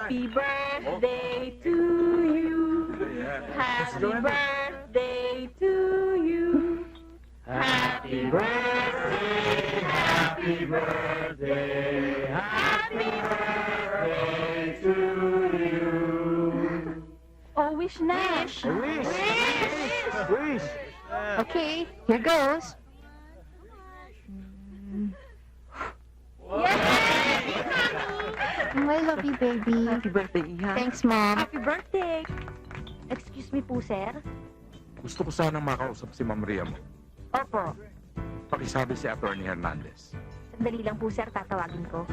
Happy birthday to you. Happy birthday to you. Happy birthday, happy birthday, happy birthday to you. Oh, wish na. Wish! Okay, here goes. I love you, baby. Happy birthday, Iha. Thanks, Mom. Happy birthday. Excuse me po, sir. Gusto ko sanang makausap si Ma'am Ria mo. Opo. Pakisabi si Attorney Hernandez. Sandali lang po, sir. Tatawagin ko.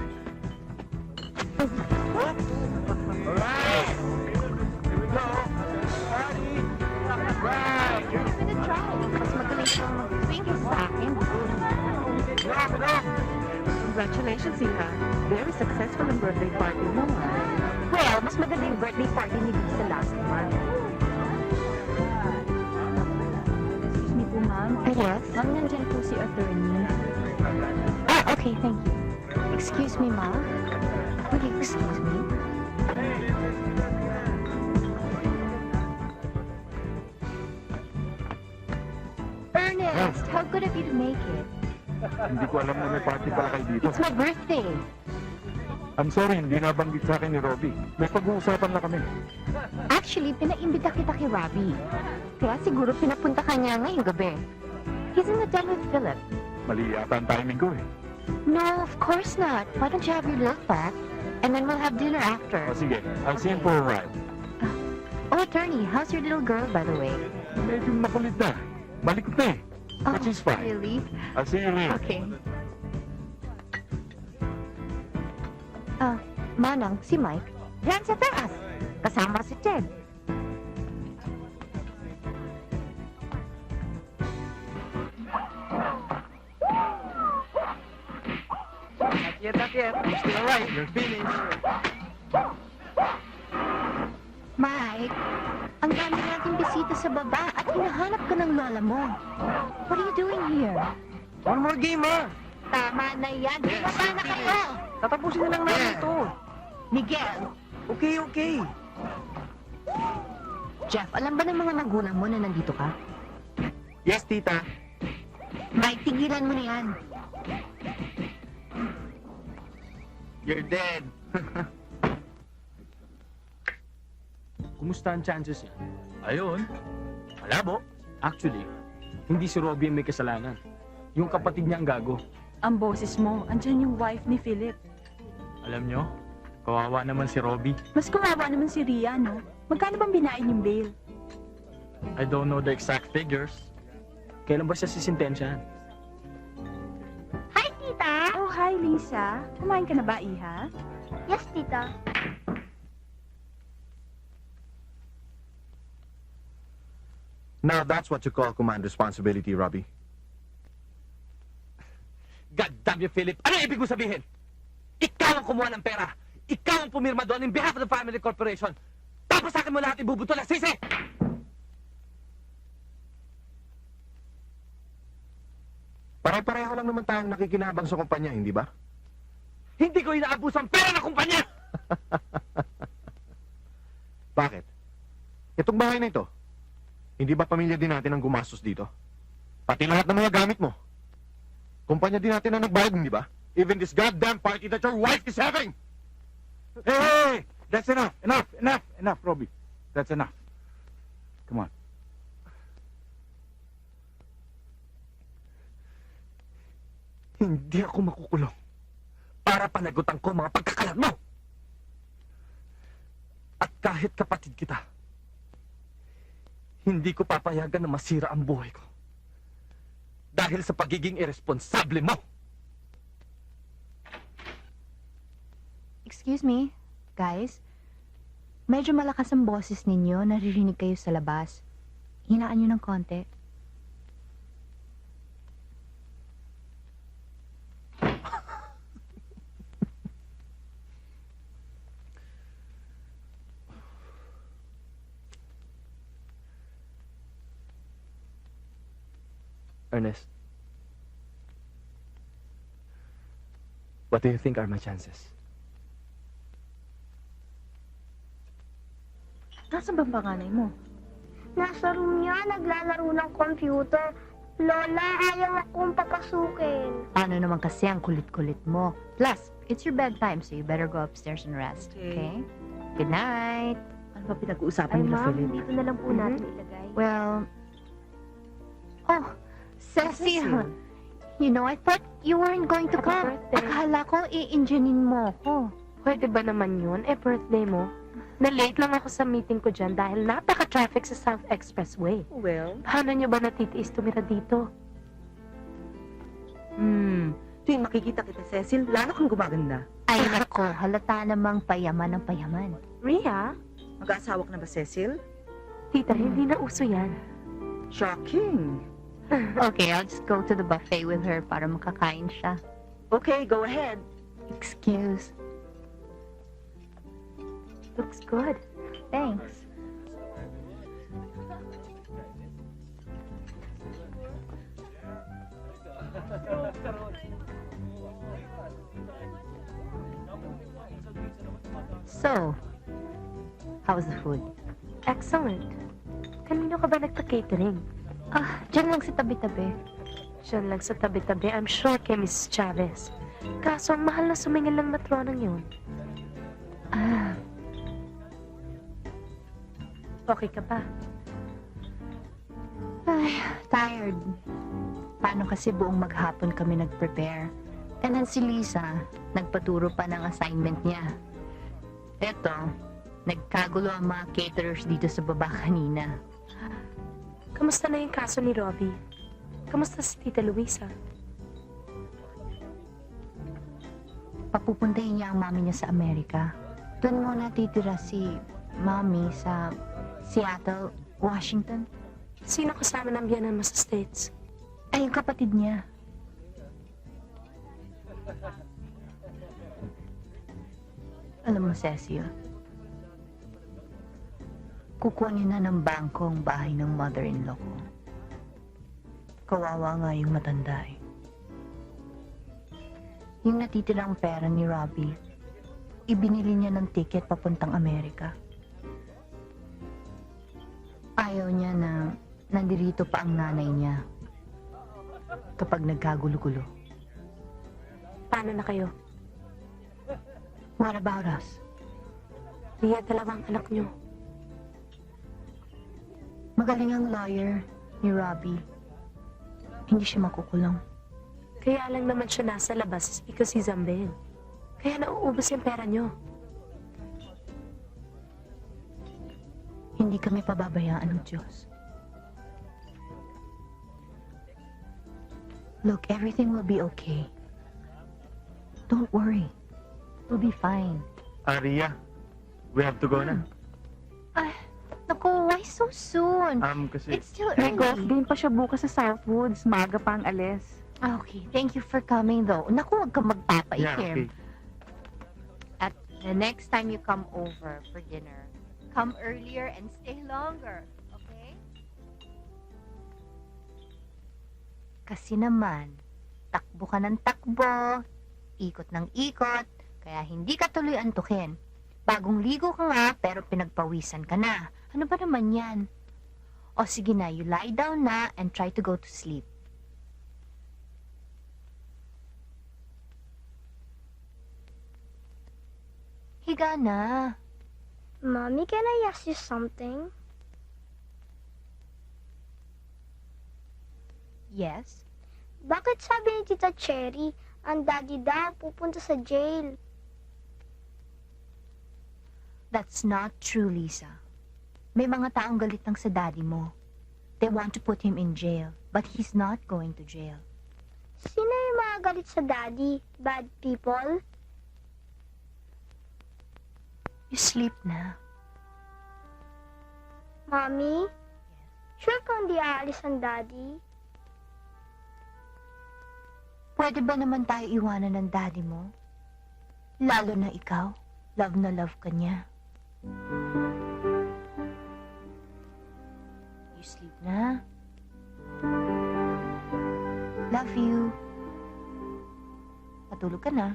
Mas magaling siyang mag-swing sa akin. Congratulations, Iha. Very successful ang birthday party mo, ha? Well, mas maganda yung birthday party ni Lisa last month. Excuse me po, ma'am. Yes? Ma'am, nandyan po si attorney. Okay, thank you. Excuse me, Ma. Will you excuse me? Ernest, how good of you to make it. Hindi ko alam na may party pala kayo dito. It's my birthday. I'm sorry, hindi nabanggit sa akin ni Robbie. May pag-uusapan na kami. Actually, pinaimbita kita kay Robbie. Kaya siguro pinapunta ka niya ngayong gabi. He's in the den with Philip. Mali yata ang timing ko eh. No, of course not. Why don't you have your look back? And then we'll have dinner after. O sige, I'll see him for a ride. Oh, attorney, how's your little girl, by the way? Medyo makulit na. Malikot na eh. But she's fine. Really? I'll see you later. Okay. Manang, si Mike, diyan sa taas. Kasama si Ted. Not yet. You're still alright. You're finished. Mike, ang dami nating bisita sa baba at hinahanap ka ng lola mo. What are you doing here? One more game, ha? Tama na yan. Bumaba na kayo. Tatapusin na lang namin ito. Miguel, Okay. Jeff, alam ba ng mga magulang mo na nandito ka? Yes, tita. Mike, tigilan mo na yan. You're dead. Kumusta ang chances niya? Ayun. Malabo. Actually, hindi si Robbie ang may kasalanan. Yung kapatid niya ang gago. Ang boses mo, andyan yung wife ni Philip. Alam nyo, kawawa naman si Robbie. Mas kawawa naman si Ria, no? Magkano bang binain yung bail? I don't know the exact figures. Kailan ba siya sisintensyahan? Hi, tita. Oh, hi, Lisa. Kumain ka na ba, Iha? Yes, tita. Now that's what you call command responsibility, Robbie. God damn you, Philip! Ano ibig mo sabihin? Ikaw ang kumuha ng pera! Ikaw ang pumirma doon in behalf of the family corporation! Tapos sa akin mo lahat ibubutol ang sisi! Pare-pareho lang naman tayong nakikinabang sa kumpanya, hindi ba? Hindi ko inaabuso ang pera ng kumpanya! Bakit? Itong bahay na ito, hindi ba pamilya din natin ang gumastos dito? Pati lahat ng mga gamit mo. Kumpanya din natin ang nagbayad, hindi ba? Even this goddamn party that your wife is having! Hey! That's enough! Enough, Robbie. That's enough. Come on. Hindi ako makukulong para panagutan ko mga pagkakalat mo! At kahit kapatid kita, hindi ko papayagan na masira ang buhay ko dahil sa pagiging irresponsable mo! Excuse me, guys. Medyo malakas ang boses ninyo. Naririnig kayo sa labas. Hinaan nyo ng konti. Ernest, what do you think are my chances? Nasaan ba ang panganay mo? Nasa room niya, naglalaro ng computer. Lola, ayaw akong papasukin. Paano naman kasi ang kulit-kulit mo? Plus, it's your bedtime, so you better go upstairs and rest, okay? Good night. Ano ba pinag-uusapan Ay, nila, ma'am, Philip? dito na lang po natin ilagay. Well, oh, Cecil. You know, I thought you weren't going to Happy come. birthday. Akala ko i-enginein mo ko. Pwede ba naman yun? Birthday mo. Na-late lang ako sa meeting ko dyan dahil napaka-traffic sa South Expressway. Well, Paano nyo ba natitiis tumira dito? tuwing makikita kita, Cecil, lalo kang gumaganda. Ay, nako, halata namang payaman ng payaman. Rhea? Mag-aasawa ka na ba, Cecil? Tita, hindi na uso yan. Shocking. Okay, I'll just go to the buffet with her para makakain siya. Okay, go ahead. Excuse. Looks good. Thanks. So, how's the food? Excellent. Kanino ka ba nagpa-catering? Diyan lang sa tabi-tabi. Diyan lang sa tabi-tabi. I'm sure kay Mrs. Chavez. Kaso, ang mahal na sumingil ng matronang yun. Okay ka ba? Ay, tired. Paano kasi buong maghapon kami nag-prepare? And then si Lisa, nagpaturo pa ng assignment niya. Eto, nagkagulo ang mga caterers dito sa baba kanina. Kamusta na yung kaso ni Robbie? Kamusta si Tita Luisa? Papupuntahin niya ang mami niya sa Amerika. Doon muna titira si mami sa Seattle, Washington. Sino kasama ng biyanan mo sa States? Ay, yung kapatid niya. Alam mo, Cecil, kukuha niya na ng bangko ang bahay ng mother-in-law ko. Kawawa nga yung matanda eh. Yung natitirang pera ni Robbie, ibinili niya ng ticket papuntang Amerika. Ayaw niya na nandirito pa ang nanay niya kapag nagkagulo-gulo. Paano na kayo? What about us? Ria, dalawang anak nyo. Magaling ang lawyer ni Robbie. Hindi siya makukulong. Kaya lang naman siya nasa labas because he's Zambel. Kaya nauubos yung pera nyo. Hindi kami pababayaan ng Diyos. Look, everything will be okay. Don't worry. We'll be fine. Aria, we have to go na. Naku, why so soon? Kasi... It's still May golf early. game pa siya bukas sa Southwoods. Maga pa ang alis. Okay, thank you for coming though. Naku, huwag kang magpapaikim. At the next time you come over for dinner, come earlier and stay longer, okay? Kasi naman, takbo ka ng takbo, ikot ng ikot, kaya hindi ka tuloy antukin. Bagong ligo ka nga, pero pinagpawisan ka na. Ano ba naman yan? O sige na, you lie down na and try to go to sleep. Higa na. Mommy, can I ask you something? Yes? Bakit sabi ni Tita Cherry, ang daddy daw pupunta sa jail? That's not true, Lisa. May mga taong galit lang sa daddy mo. They want to put him in jail, but he's not going to jail. Sino yung mga galit sa daddy? Bad people? You sleep na. Mommy? Sure kang di aalis ang daddy? Pwede ba naman tayo iwanan ng daddy mo? Lalo na ikaw. Love na love ka niya. You sleep na. Love you. Patulog ka na.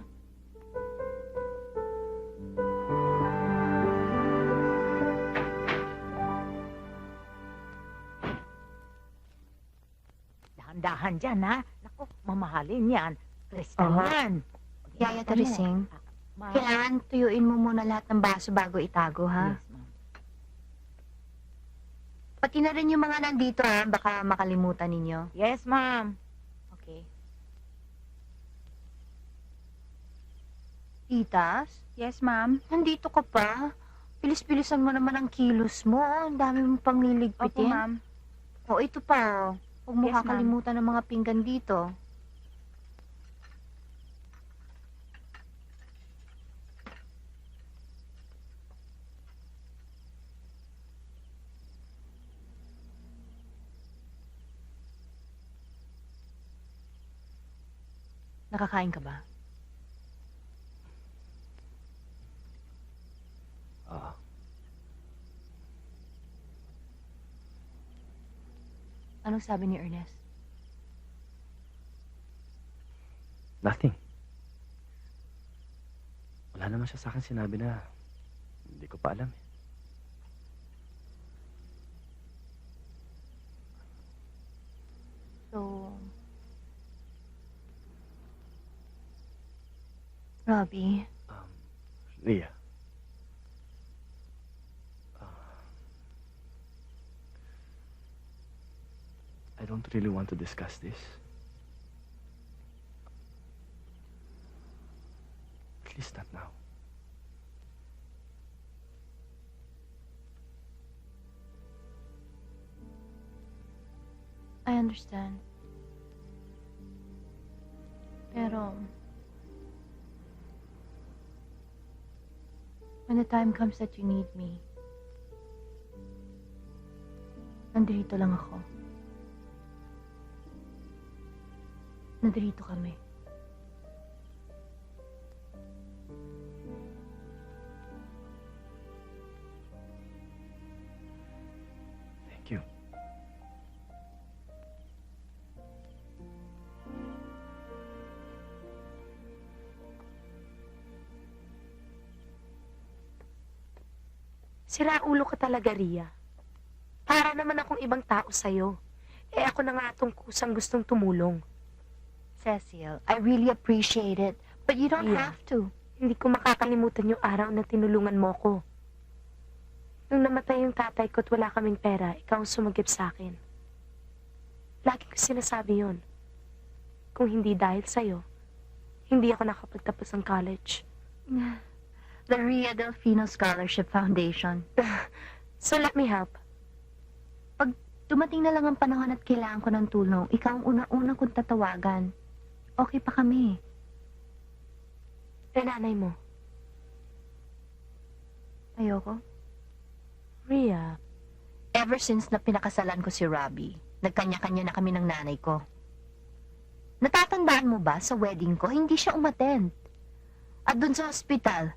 tindahan dyan, ha? Naku, mamahalin yan. Kristal yan. Yaya Teresing, kailangan tuyuin mo muna lahat ng baso bago itago, ha? Yes, ma'am. Pati na rin yung mga nandito, ha? Baka makalimutan ninyo. Yes, ma'am. Okay. Titas, Yes, ma'am. nandito ka pa? Pilis-pilisan mo naman ang kilos mo. Ang dami mong Opo, pangliligpitin. ma'am. O, ito pa, oh. Huwag mo Yes, ma'am. kakalimutan ng mga pinggan dito. Nakakain ka ba? Ah, Anong sabi ni Ernest? nothing. Wala naman siya sa akin sinabi na hindi ko pa alam. So, Robbie, Leah. I don't really want to discuss this. At least not now. I understand. Pero, when the time comes that you need me, nandito lang ako. Nandito kami. Thank you. Sira ulo ka talaga, Ria. Para naman akong ibang tao sa'yo. Eh ako na nga itong kusang gustong tumulong. Cecil, I really appreciate it, but you don't Yeah. have to. Hindi ko makakalimutan yung araw na tinulungan mo ko. Nung namatay yung tatay ko at wala kaming pera, ikaw ang sumagip sa akin. Lagi ko sinasabi yon. Kung hindi dahil sa'yo, hindi ako nakapagtapos ng college. The Ria Delfino Scholarship Foundation. So let me help. Dumating na lang ang panahon at kailangan ko ng tulong. Ikaw ang una-una kong tatawagan. Okay pa kami. Eh, nanay mo. Ayoko. Ria, Ever since na pinakasalan ko si Robbie, nagkanya-kanya na kami ng nanay ko. Natatandaan mo ba sa wedding ko, hindi siya umattend. At dun sa ospital,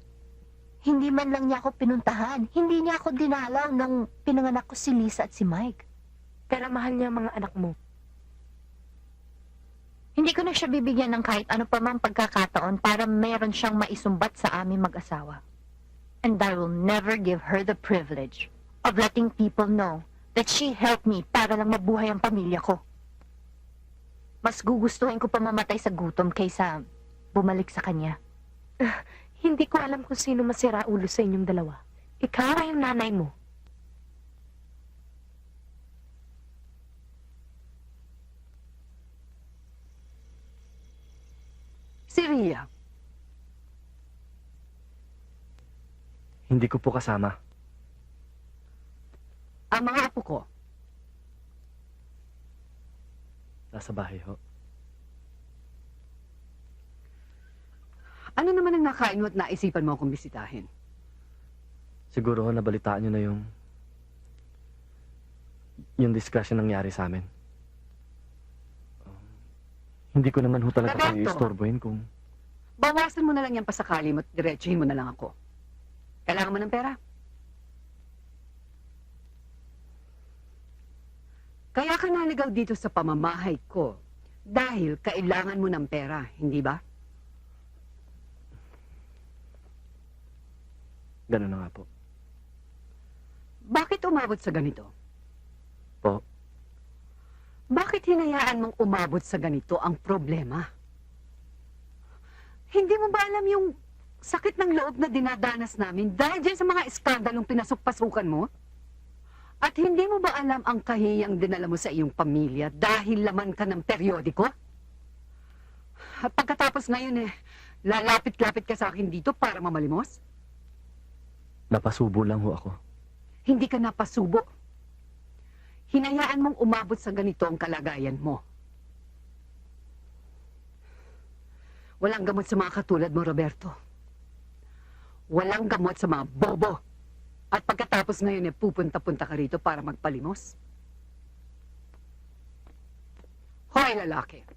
hindi man lang niya ako pinuntahan. Hindi niya ako dinalaw nung pinanganak ko si Lisa at si Mike. pero mahal niya ang mga anak mo. Hindi ko na siya bibigyan ng kahit ano pa mang pagkakataon para meron siyang maisumbat sa aming mag-asawa. And I will never give her the privilege of letting people know that she helped me para lang mabuhay ang pamilya ko. Mas gugustuhin ko pa mamatay sa gutom kaysa bumalik sa kanya. Hindi ko alam kung sino masira ulo sa inyong dalawa. Ikaw ay yung nanay mo. Si Ria. Hindi ko po kasama. Ang mga apo ko. Nasa bahay ho. Ano naman ang nakain mo at naisipan mo akong bisitahin? Siguro ho nabalitaan nyo na yung discussion nangyari sa amin. Hindi ko naman ho talaga kayo Roberto! istorbohin kung Bawasan mo na lang yan pasakali mo at diretsuhin mo na lang ako. Kailangan mo ng pera. Kaya ka naligaw dito sa pamamahay ko dahil kailangan mo ng pera, hindi ba? gano'n na nga po. Bakit umabot sa ganito? Po? Bakit Bakit hinayaan mong umabot sa ganito ang problema? Hindi mo ba alam yung sakit ng loob na dinadanas namin dahil dyan sa mga eskandalong pinasok-pasukan mo? At hindi mo ba alam ang kahiyang dinala mo sa iyong pamilya dahil laman ka ng periodiko? At pagkatapos ngayon lalapit-lapit ka sa akin dito para mamalimos? Napasubo lang ho ako. Hindi ka napasubo. Hinayaan mong umabot sa ganito ang kalagayan mo. Walang gamot sa mga katulad mo, Roberto. Walang gamot sa mga bobo. At pagkatapos ngayon pupunta-punta ka rito para magpalimos? Hoy, lalaki.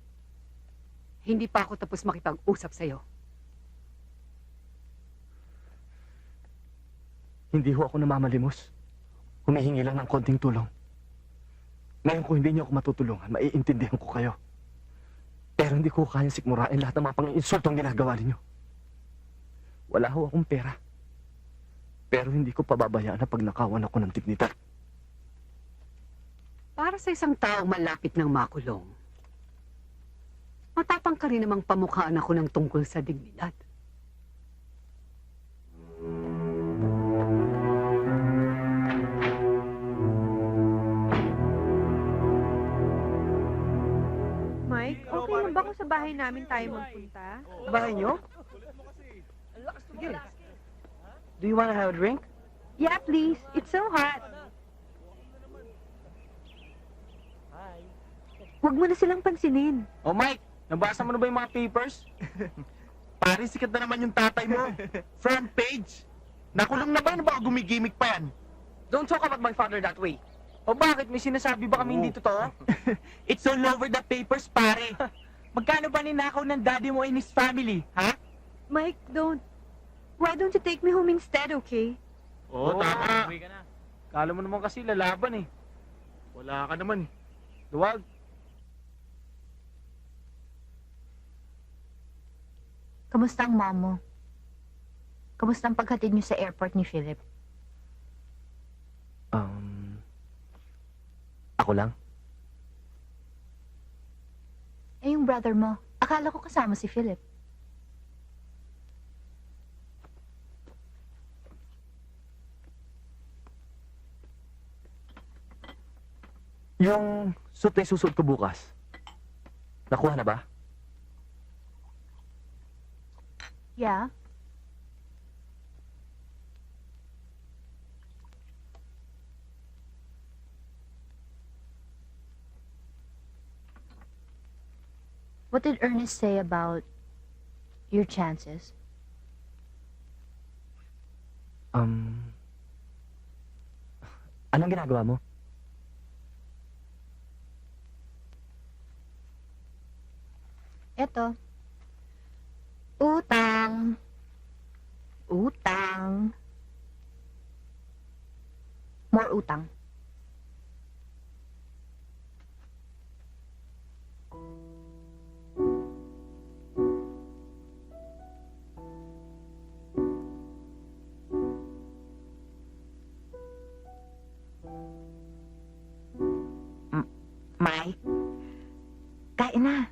Hindi pa ako tapos makipag-usap sa'yo. Hindi ho ako namamalimos. Humihingi lang ng konting tulong. Ngayon kung hindi niyo ako matutulungan, maiintindihan ko kayo. Pero hindi ko kayang sikmurain lahat ng mga pang-insultong ginagawa ninyo. Wala ho akong pera. Pero hindi ko pababayaan na pagnakawan ako ng dignidad. Para sa isang taong malapit ng makulong, matapang ka rin namang pamukhaan ako ng tungkol sa dignidad. Mike, okay lang ba kung sa bahay namin tayo magpunta? Bahay nyo? Sige. Do you wanna have a drink? Yeah, please. It's so hot. Huwag mo na silang pansinin. Oh, Mike, nabasa mo na ba yung mga papers? Pare, sikat na naman yung tatay mo. Front page. Nakulong na ba? Ano ba gumigimik pa yan? Don't talk about my father that way. O bakit? May sinasabi ba kami hindi totoo? It's all over the papers, pare. Magkano ba ninakaw ng daddy mo and his family, ha? Mike, don't. Why don't you take me home instead, okay? Oo, tama. Uwi ka na. Kala mo naman kasi lalaban eh. Wala ka naman. Duwag. Kamusta ang mom mo? Kamusta ang paghatid niyo sa airport ni Philip? Ako lang? Eh, yung brother mo, akala ko kasama si Philip. Yung suit na isusuot ko bukas, nakuha na ba? Yeah. What did Ernest say about your chances? Anong ginagawa mo? Eto. Utang. Utang. More utang. Mike, kain na.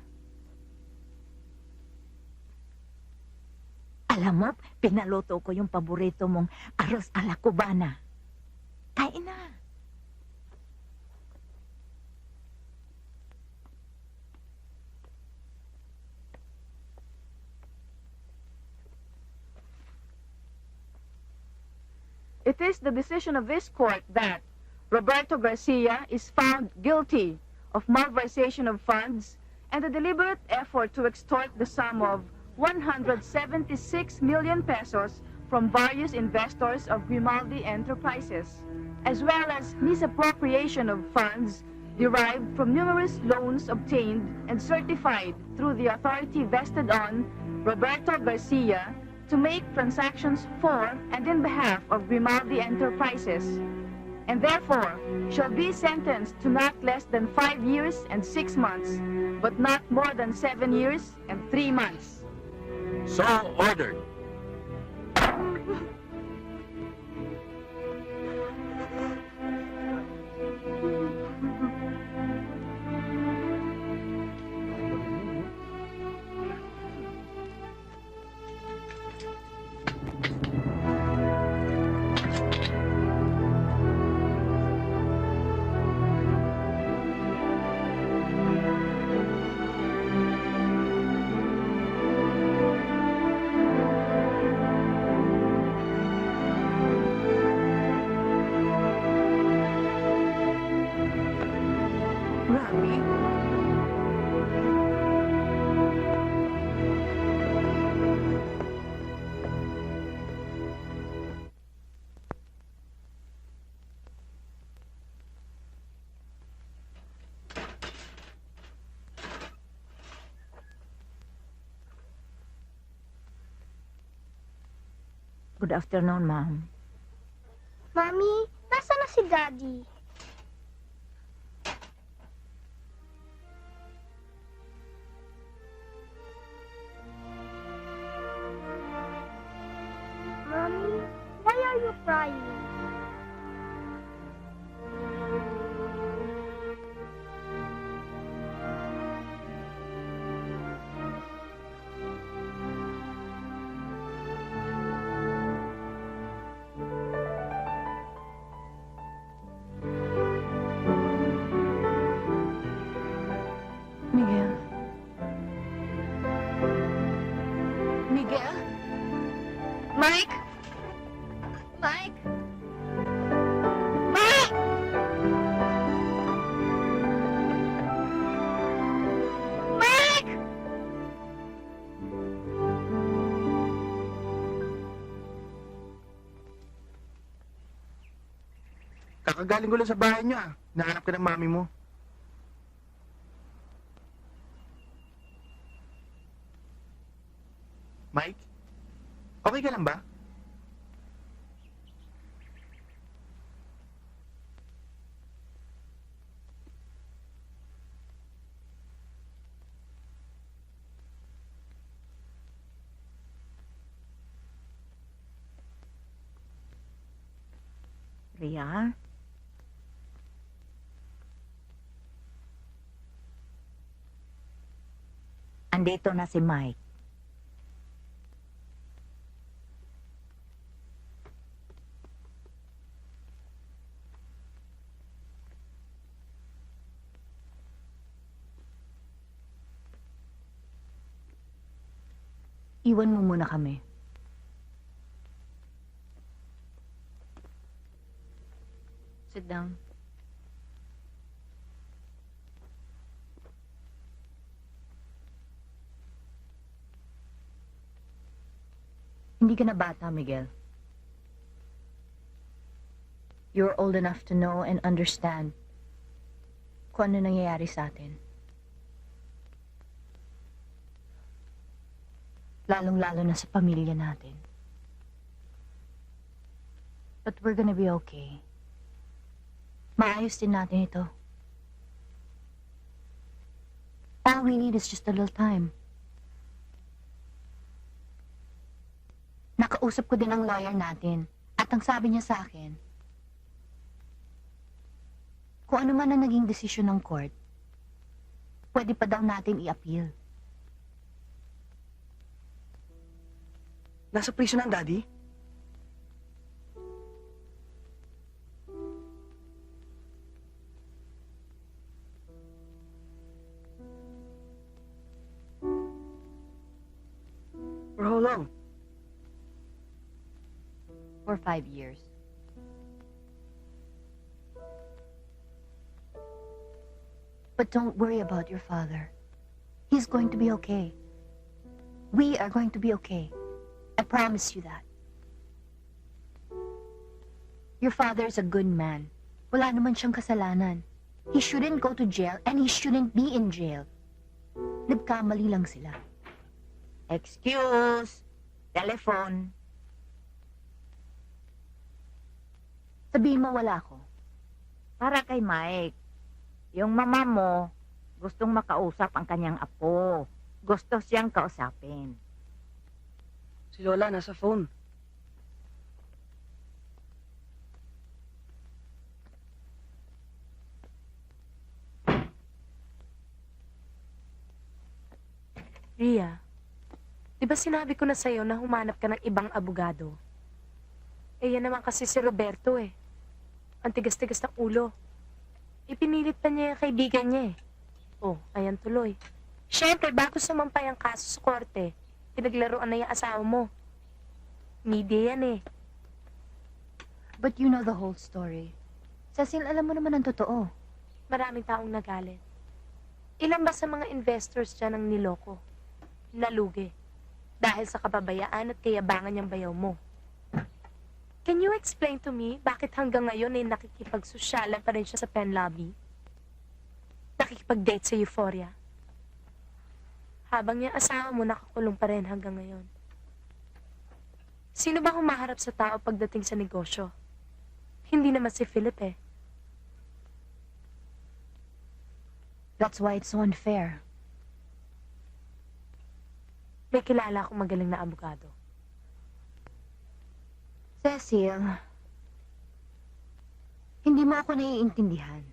Alam mo, pinaluto ko yung paborito mong arroz a la cubana. Kain na. It is the decision of this court that Roberto Garcia is found guilty of malversation of funds and the deliberate effort to extort the sum of 176 million pesos from various investors of Grimaldi Enterprises, as well as misappropriation of funds derived from numerous loans obtained and certified through the authority vested on Roberto Garcia to make transactions for and in behalf of Grimaldi Enterprises, and therefore shall be sentenced to not less than 5 years and 6 months, but not more than 7 years and 3 months. So ordered. Good afternoon, ma'am. Mami, nasa na si Daddy? Mommy, why are you crying? Miguel. Miguel? Mike? Mike? Mike! Mike! Kakagaling ko lang sa bahay niyo, ah. Nahanap ka ng mami mo. Mike? Okay ka lang ba? Ria? Andito na si Mike. Iwan mo muna kami. Sit down. Hindi ka na bata, Miguel. You're old enough to know and understand kung ano nangyayari sa atin. Lalong-lalo na sa pamilya natin. But we're gonna be okay. Maayos din natin ito. All we need is just a little time. Nakausap ko din ang lawyer natin at ang sabi niya sa akin, kung ano man ang naging desisyon ng court, pwede pa daw natin i-appeal. Nasa prison ang daddy? For how long? For 5 years. But don't worry about your father. He's going to be okay. We are going to be okay. I promise you that. Your father is a good man. Wala naman siyang kasalanan. He shouldn't go to jail and he shouldn't be in jail. Nagkamali lang sila. Excuse. Telephone. Sabihin mo wala ako. Para kay Mike. Yung mama mo, gustong makausap ang kanyang apo. Gusto siyang kausapin. Si Lola nasa phone. Ria, di ba sinabi ko na sa'yo na humanap ka ng ibang abogado? Eh, yan naman kasi si Roberto eh. Ang tigas-tigas ng ulo. Ipinilit pa niya yung kaibigan niya eh. Oh, ayan tuloy. Siyempre, bago sumampay ang kaso sa korte, pinaglaruan na yung asawa mo. Media yan eh. But you know the whole story. Cecil, alam mo naman ang totoo. Maraming taong nagalit. Ilan ba sa mga investors dyan ang niloko? Nalugi. Dahil sa kababayaan at kayabangan niyang bayaw mo. Can you explain to me bakit hanggang ngayon ay nakikipagsosyalan pa rin siya sa pen lobby? Nakikipag-date sa Euphoria? Habang yung asawa mo nakakulong pa rin hanggang ngayon. Sino ba humaharap sa tao pagdating sa negosyo? Hindi naman si Philip eh. That's why it's so unfair. May kilala akong magaling na abogado. Cecil, hindi mo ako naiintindihan.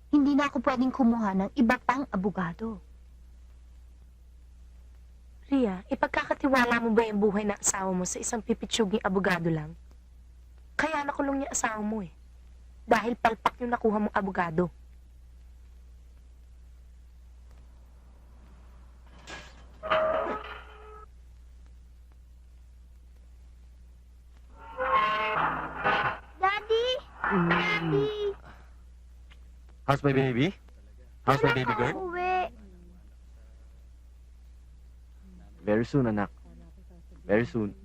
Hindi na ako pwedeng kumuha ng iba pang abogado. Ria, ipagkakatiwala mo ba yung buhay ng asawa mo sa isang pipitsuging abogado lang? Kaya nakulong niya asawa mo eh. Dahil palpak yung nakuha mong abogado. Daddy! Daddy! How's my baby? How's my baby girl? Uwi. Very soon, anak. Very soon.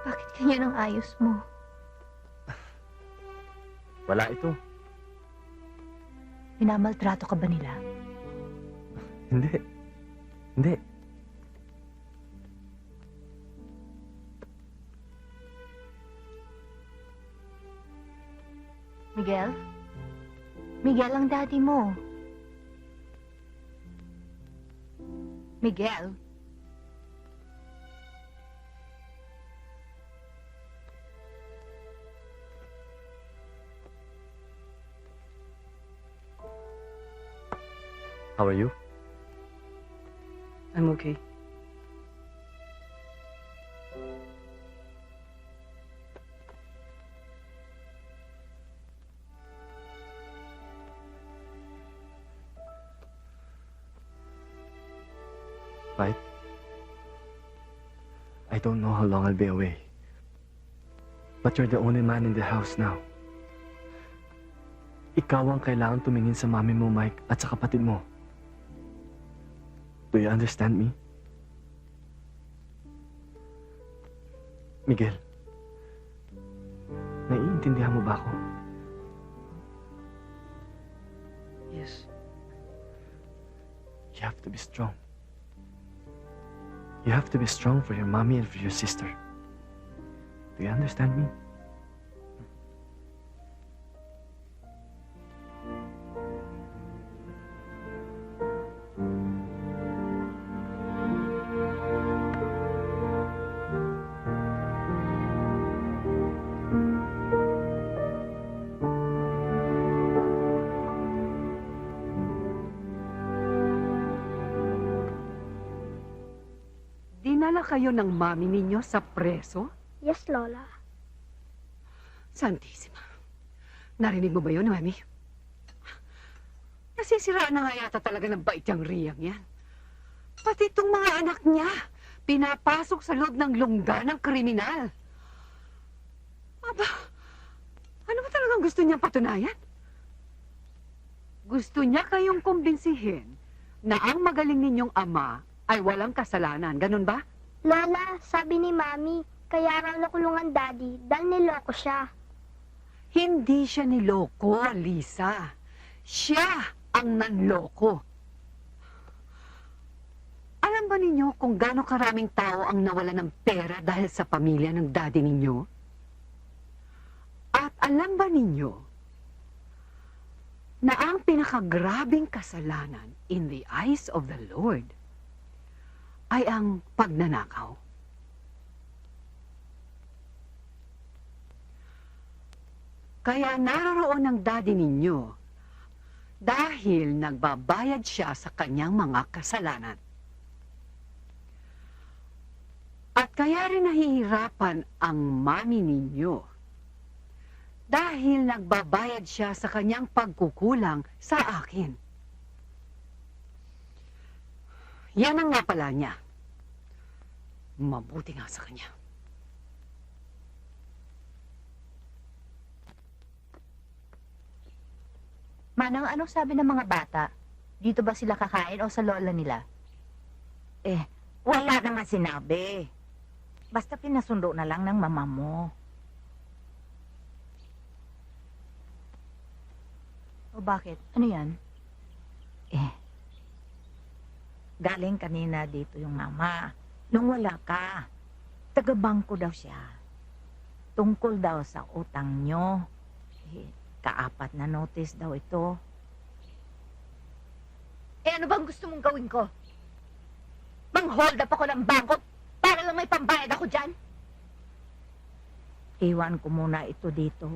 Bakit ganyan ang ayos mo? Wala ito. Minamaltrato ka ba nila? Hindi. Hindi. Miguel? Miguel ang daddy mo. Miguel? How are you? I'm okay. Mike? I don't know how long I'll be away. But you're the only man in the house now. Ikaw ang kailangan tumingin sa mami mo, Mike, at sa kapatid mo. Do you understand me? Miguel, naiintindihan mo ba ako? Yes. You have to be strong. You have to be strong for your mommy and for your sister. Do you understand me? Dinala kayo ng mami ninyo sa preso? Yes, Lola. Santissima. Narinig mo ba yun, mami? Nasisiraan na nga yata talaga ng bait yung Riyang yan. Pati itong mga anak niya, pinapasok sa loob ng lungga ng kriminal. Aba, ano ba talagang gusto niyang patunayan? Gusto niya kayong kumbinsihin na ang magaling ninyong ama ay walang kasalanan. Ganun ba? Lola, sabi ni Mami, kaya raw nakulungan Daddy dahil niloko siya. Hindi siya niloko, Lisa. Siya ang nanloko. Alam ba ninyo kung gaano karaming tao ang nawala ng pera dahil sa pamilya ng daddy ninyo? At alam ba ninyo na ang pinakagrabing kasalanan in the eyes of the Lord ay ang pagnanakaw? Kaya naroroon ang daddy ninyo dahil nagbabayad siya sa kanyang mga kasalanan. At kaya rin nahihirapan ang mami ninyo dahil nagbabayad siya sa kanyang pagkukulang sa akin. Yan ang nga pala niya. Mabuti nga sa kanya. Manang, anong sabi ng mga bata? Dito ba sila kakain o sa lola nila? Wala naman sinabi. Basta pinasundo na lang ng mama mo. O bakit? Ano yan? Galing kanina dito yung mama. Nung wala ka, taga-bangko daw siya. Tungkol daw sa utang nyo. Kaapat na notice daw ito. Ano bang gusto mong gawin ko? Mang-hold up ako ng bangko para lang may pambayad ako dyan? Iwan ko muna ito dito.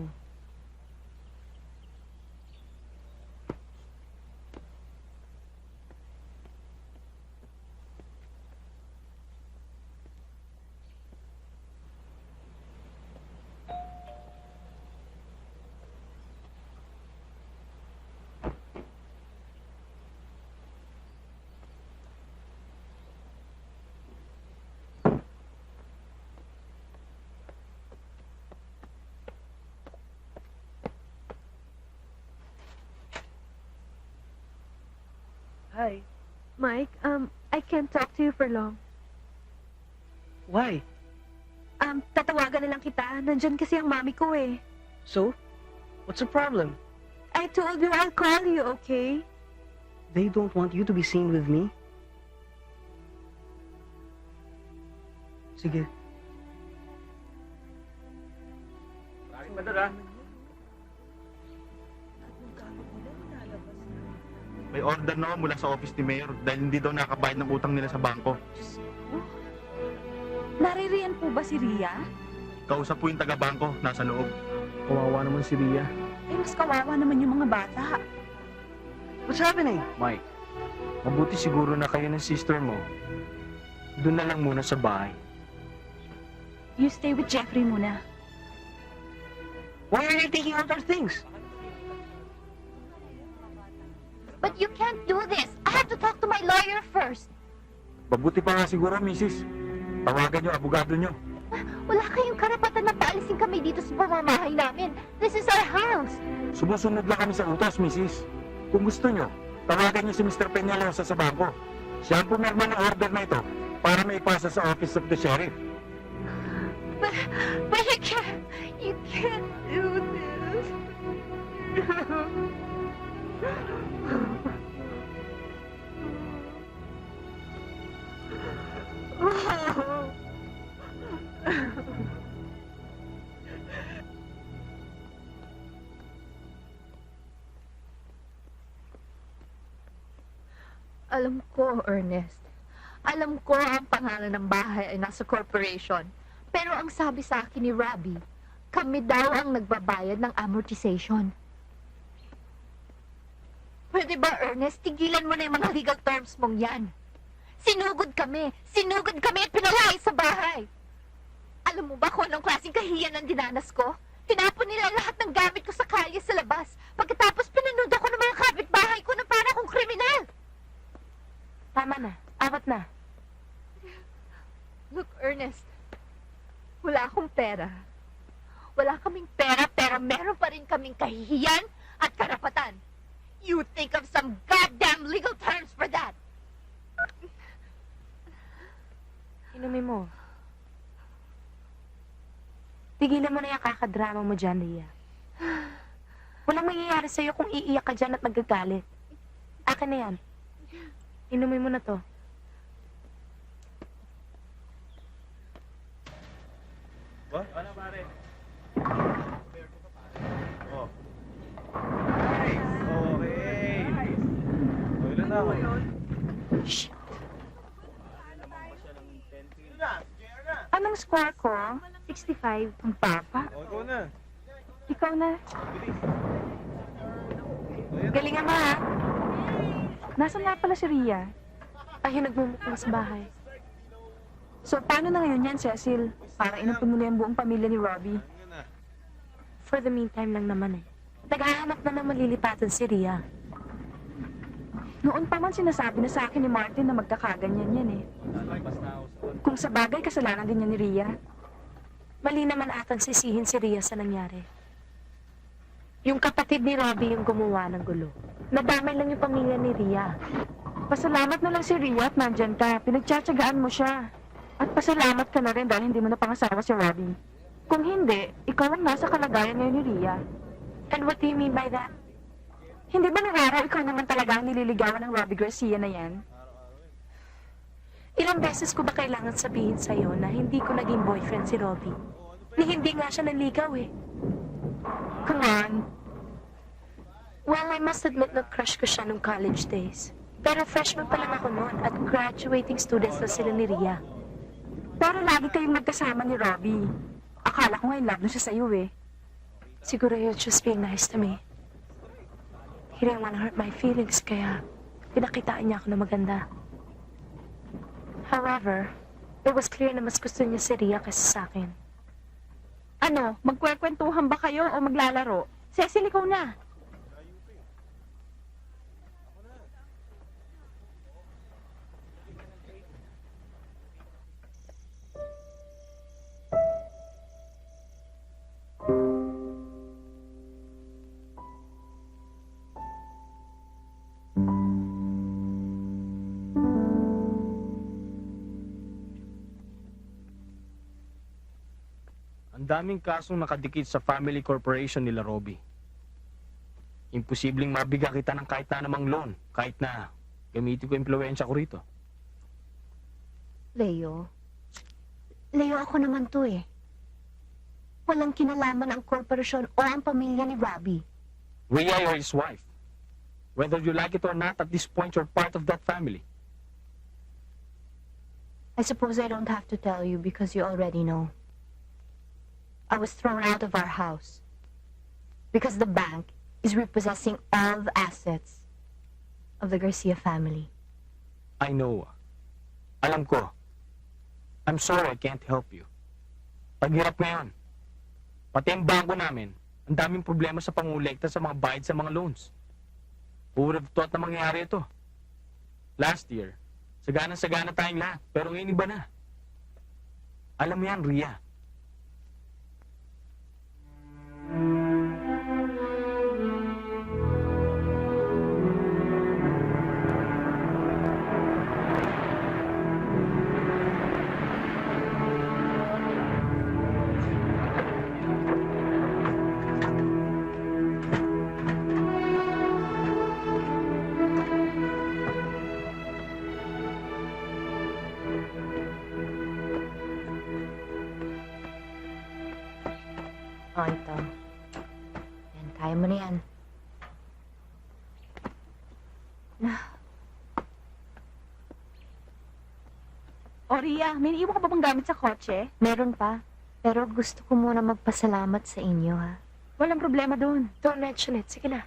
Hi. Mike, I can't talk to you for long. Why? Tatawagan na lang kita. Nandyan kasi ang mami ko eh. So? What's the problem? I told you I'll call you, okay? They don't want you to be seen with me? Sige. May order na mula sa office ni Mayor dahil hindi daw nakabayad ng utang nila sa bangko. Naririyan po ba si Ria? Kausap po yung taga-bangko, nasa loob. Kawawa naman si Ria. Mas kawawa naman yung mga bata. What's happening? Mike, mabuti siguro na kayo ng sister mo. Doon na lang muna sa bahay. You stay with Jeffrey muna. Why are you taking out our things? But you can't do this. I have to talk to my lawyer first. Mabuti pa nga siguro, Mrs. Tawagan niyo, abogado niyo. Wala kayong karapatan na paalisin kami dito sa pamamahay namin. This is our house. Sumusunod lang kami sa utos, Mrs. Kung gusto niyo, tawagan niyo si Mr. Peñalosa sa bangko. Siya ang pumirma ng order na ito para maipasa sa office of the sheriff. But you can't do this. Alam ko, Ernest. Alam ko ang pangalan ng bahay ay nasa corporation. Pero ang sabi sa akin ni Robbie, kami daw ang nagbabayad ng amortization. Pwede ba, Ernest, tigilan mo na yung mga legal terms mong yan? Sinugod kami at pinalay sa bahay. Alam mo ba kung anong klaseng kahiyan ang dinanas ko? Tinapon nila lahat ng gamit ko sa kalye sa labas. Pagkatapos pinanood ako ng mga kapitbahay ko na para akong kriminal. Tama na. Awat na. Look, Ernest, wala akong pera. Wala kaming pera, pero meron pa rin kaming kahihiyan at karapatan. You think of some goddamn legal terms for that. Inumin mo. Tigilan mo na yung kakadrama mo dyan, Ria. Walang mangyayari sa'yo kung iiyak ka dyan at magagalit. Akin na yan. Inumin mo na to. What? Ano pare? Oh. Okay. Ilan na ako? Anong score ko? 65. Ang papa. Ikaw na. Ikaw na. Galingan mo, ha? Nasaan nga pala si Ria? Ayun, nagmumukha sa bahay. So, paano na ngayon yan, Cecil? Para inampun mo na yung buong pamilya ni Robbie. For the meantime lang naman eh. Naghahanap na ng malilipatan si Ria. Noon pa man sinasabi na sa akin ni Martin na magkakaganyan yan eh. Kung sa bagay, kasalanan din yan ni Ria. Mali naman atang sisihin si Ria sa nangyari. Yung kapatid ni Robbie yung gumawa ng gulo. Nadamay lang yung pamilya ni Ria. Pasalamat na lang si Ria at nandyan ka. Pinagtsatsagaan mo siya. At pasalamat ka na rin dahil hindi mo napangasawa si Robbie. Kung hindi, ikaw ang nasa kalagayan ngayon ni Ria. And what do you mean by that? Hindi ba nararaw ikaw naman talaga ang nililigawan ng Robbie Garcia na yan? Ilang beses ko ba kailangan sabihin sa'yo na hindi ko naging boyfriend si Robbie? Ni hindi nga siya nanligaw eh. Come on. Well, I must admit na crush ko siya nung college days. Pero freshman pa lang ako noon at graduating students na sila ni Ria. Pero lagi kayong magkasama ni Robbie. Akala ko nga in love na siya sa'yo eh. Siguro you're just being nice to me. He didn't want to hurt my feelings, kaya pinakitaan niya ako na maganda. However, it was clear na mas gusto niya si Ria kaysa sa akin. Ano, magkwekwentuhan ba kayo o maglalaro? Cecil, ikaw na. Ang daming kasong nakadikit sa family corporation nila, Robbie. Imposibleng mabigyan kita ng kahit na namang loan, kahit na gamitin ko impluensya ko rito. Leo, ako naman to eh. Walang kinalaman ang korporasyon o ang pamilya ni Robbie. Rhea, you're his wife. Whether you like it or not, at this point, you're part of that family. I suppose I don't have to tell you because you already know. I was thrown out of our house because the bank is repossessing all the assets of the Garcia family. I know. Alam ko. I'm sorry I can't help you. Paghirap ngayon. Pati ang bangko namin, ang daming problema sa pangulekta sa mga bayad sa mga loans. Who would have thought na mangyayari ito? Last year, sagana-sagana tayong lahat, pero ngayon iba na. Alam mo yan, Ria. Oh, ito. Yan, kaya mo na yan. O Ria, may naiwan ka ba bang gamit sa kotse? Meron pa. Pero gusto ko muna magpasalamat sa inyo, ha? Walang problema doon. Don't mention it. Sige na.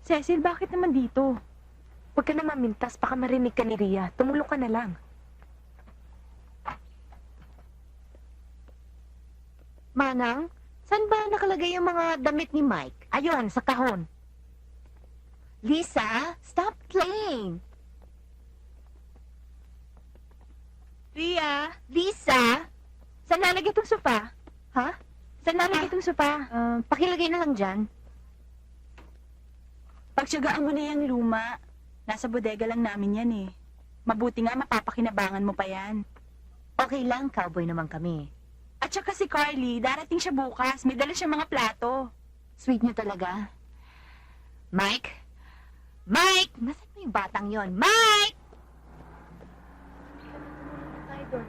Cecil, bakit naman dito? Huwag ka na mamintas. Baka marinig ka ni Ria. Tumulong ka na lang. Manang, saan ba nakalagay yung mga damit ni Mike? Ayun, sa kahon. Lisa, stop playing. Ria, Lisa, saan lalagay itong sopa? ha? Saan lalagay itong sopa? Pakilagay na lang dyan. Pagtsagaan mo na yung luma. Nasa bodega lang namin yan eh. Mabuti nga mapapakinabangan mo pa yan. Okay lang, cowboy naman kami. At saka si Carly, darating siya bukas. May dala siyang mga plato. Sweet niyo talaga. Mike? Mike! Nasaan mo yung batang yon? Mike! Tayo doon.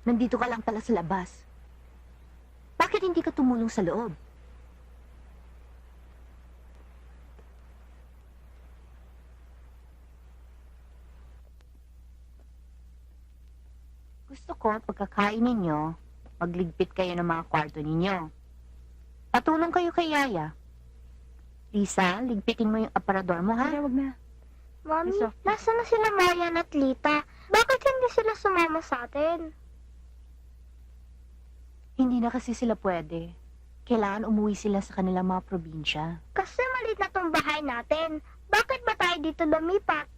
Nandito ka lang pala sa labas. Bakit hindi ka tumulong sa loob? Gusto ko, pagkakain ninyo, magligpit kayo ng mga kwarto ninyo. Patulong kayo kay Yaya. Lisa, ligpitin mo yung aparador mo, ha? Wag na. Mami, Yes, of- nasaan na sila Marian at Lita? Bakit hindi sila sumama sa atin? Hindi na kasi sila pwede. Kailangan umuwi sila sa kanilang mga probinsya. Kasi malit na tong bahay natin. Bakit ba tayo dito lumipat?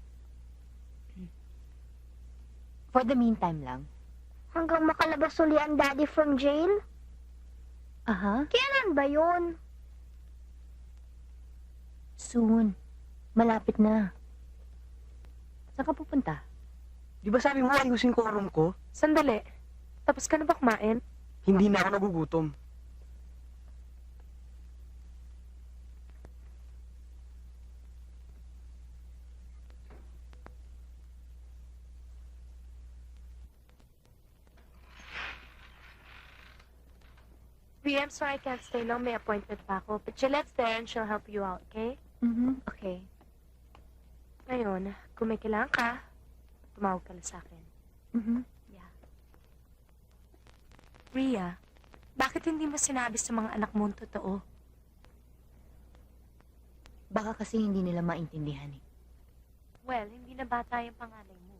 For the meantime lang. Hanggang makalabas uli ang daddy from jail? Aha, Kailan ba yun? soon. Malapit na. Saan ka pupunta? Di ba sabi mo ayusin ko ang room ko? Sandali. Tapos ka na ba kumain? Hindi na ako nagugutom. I'm sorry I can't stay long. May appointment pa ako. But Gillette's there and she'll help you out, okay? Okay. Ngayon, kung may kailangan ka, tumawag ka lang sa akin. Yeah. Rhea, bakit hindi mo sinabi sa mga anak mo ang totoo? Baka kasi hindi nila maintindihan eh. Well, hindi na bata yung panganay mo.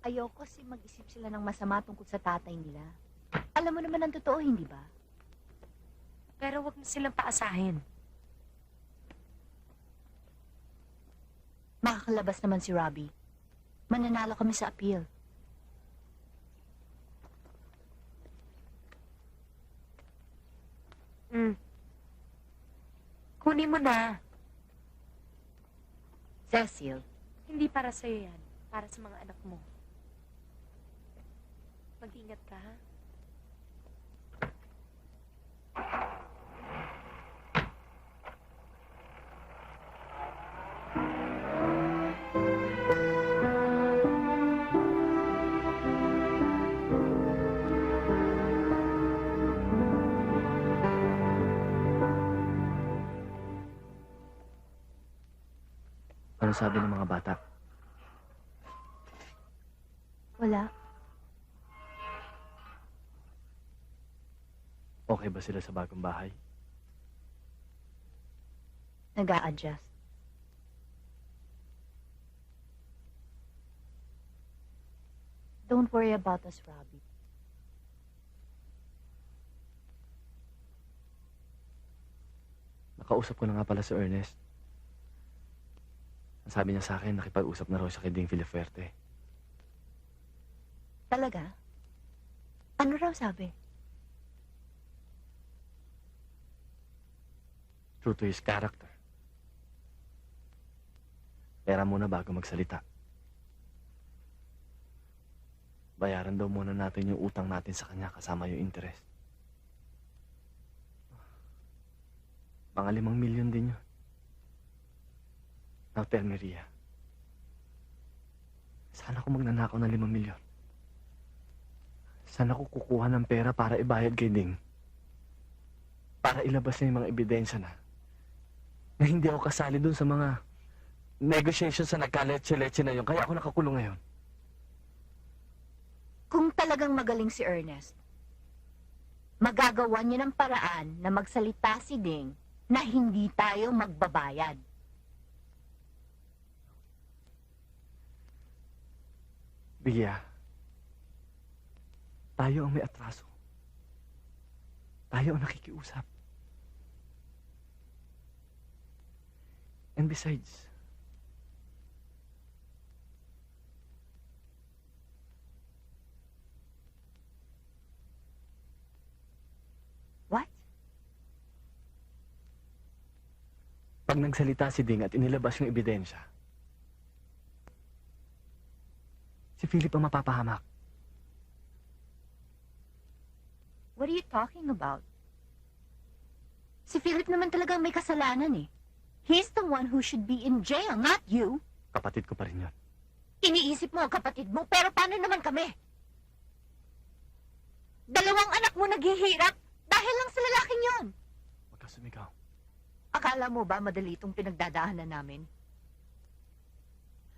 Ayoko kasi mag-isip sila ng masama tungkol sa tatay nila. Alam mo naman ang totoo, hindi ba? Pero wag mo silang paasahin. Makakalabas naman si Robbie. Mananalo kami sa appeal. Kunin mo na. Cecil, Hindi para sa'yo yan. Para sa mga anak mo. Mag-ingat ka, ha? Ano sabi ng mga bata? wala. Okay ba sila sa bagong bahay? Nag-a-adjust. Don't worry about us, Robbie. Nakausap ko na nga pala si Ernest. Ang sabi niya sa akin, nakipag-usap na raw siya kay Ding Villafuerte. Talaga? Ano raw sabi? True to his character. Pera muna bago magsalita. Bayaran daw muna natin yung utang natin sa kanya kasama yung interest. Mga 5 milyon din yun. Now tell me, Rhea. Saan ako magnanakaw ng 5 milyon? Saan ako kukuha ng pera para ibayad kay Ding? Para ilabas na yung mga ebidensya na hindi ako kasali dun sa mga negotiations sa nagkaletse-letse na yun. Kaya ako nakakulong ngayon. Kung talagang magaling si Ernest, magagawa niya ng paraan na magsalita si Ding na hindi tayo magbabayad. Rhea, tayo ang may atraso. Tayo ang nakikiusap. And besides, What? pag nagsalita si Ding at inilabas yung ebidensya, si Philip ang mapapahamak. What are you talking about? Si Philip naman talaga may kasalanan eh. He's the one who should be in jail, not you. Kapatid ko pa rin yun. Iniisip mo ang kapatid mo, pero paano naman kami? 2 anak mo naghihirap dahil lang sa lalaking yon. Huwag ka sumigaw. Akala mo ba madali itong pinagdadaanan namin?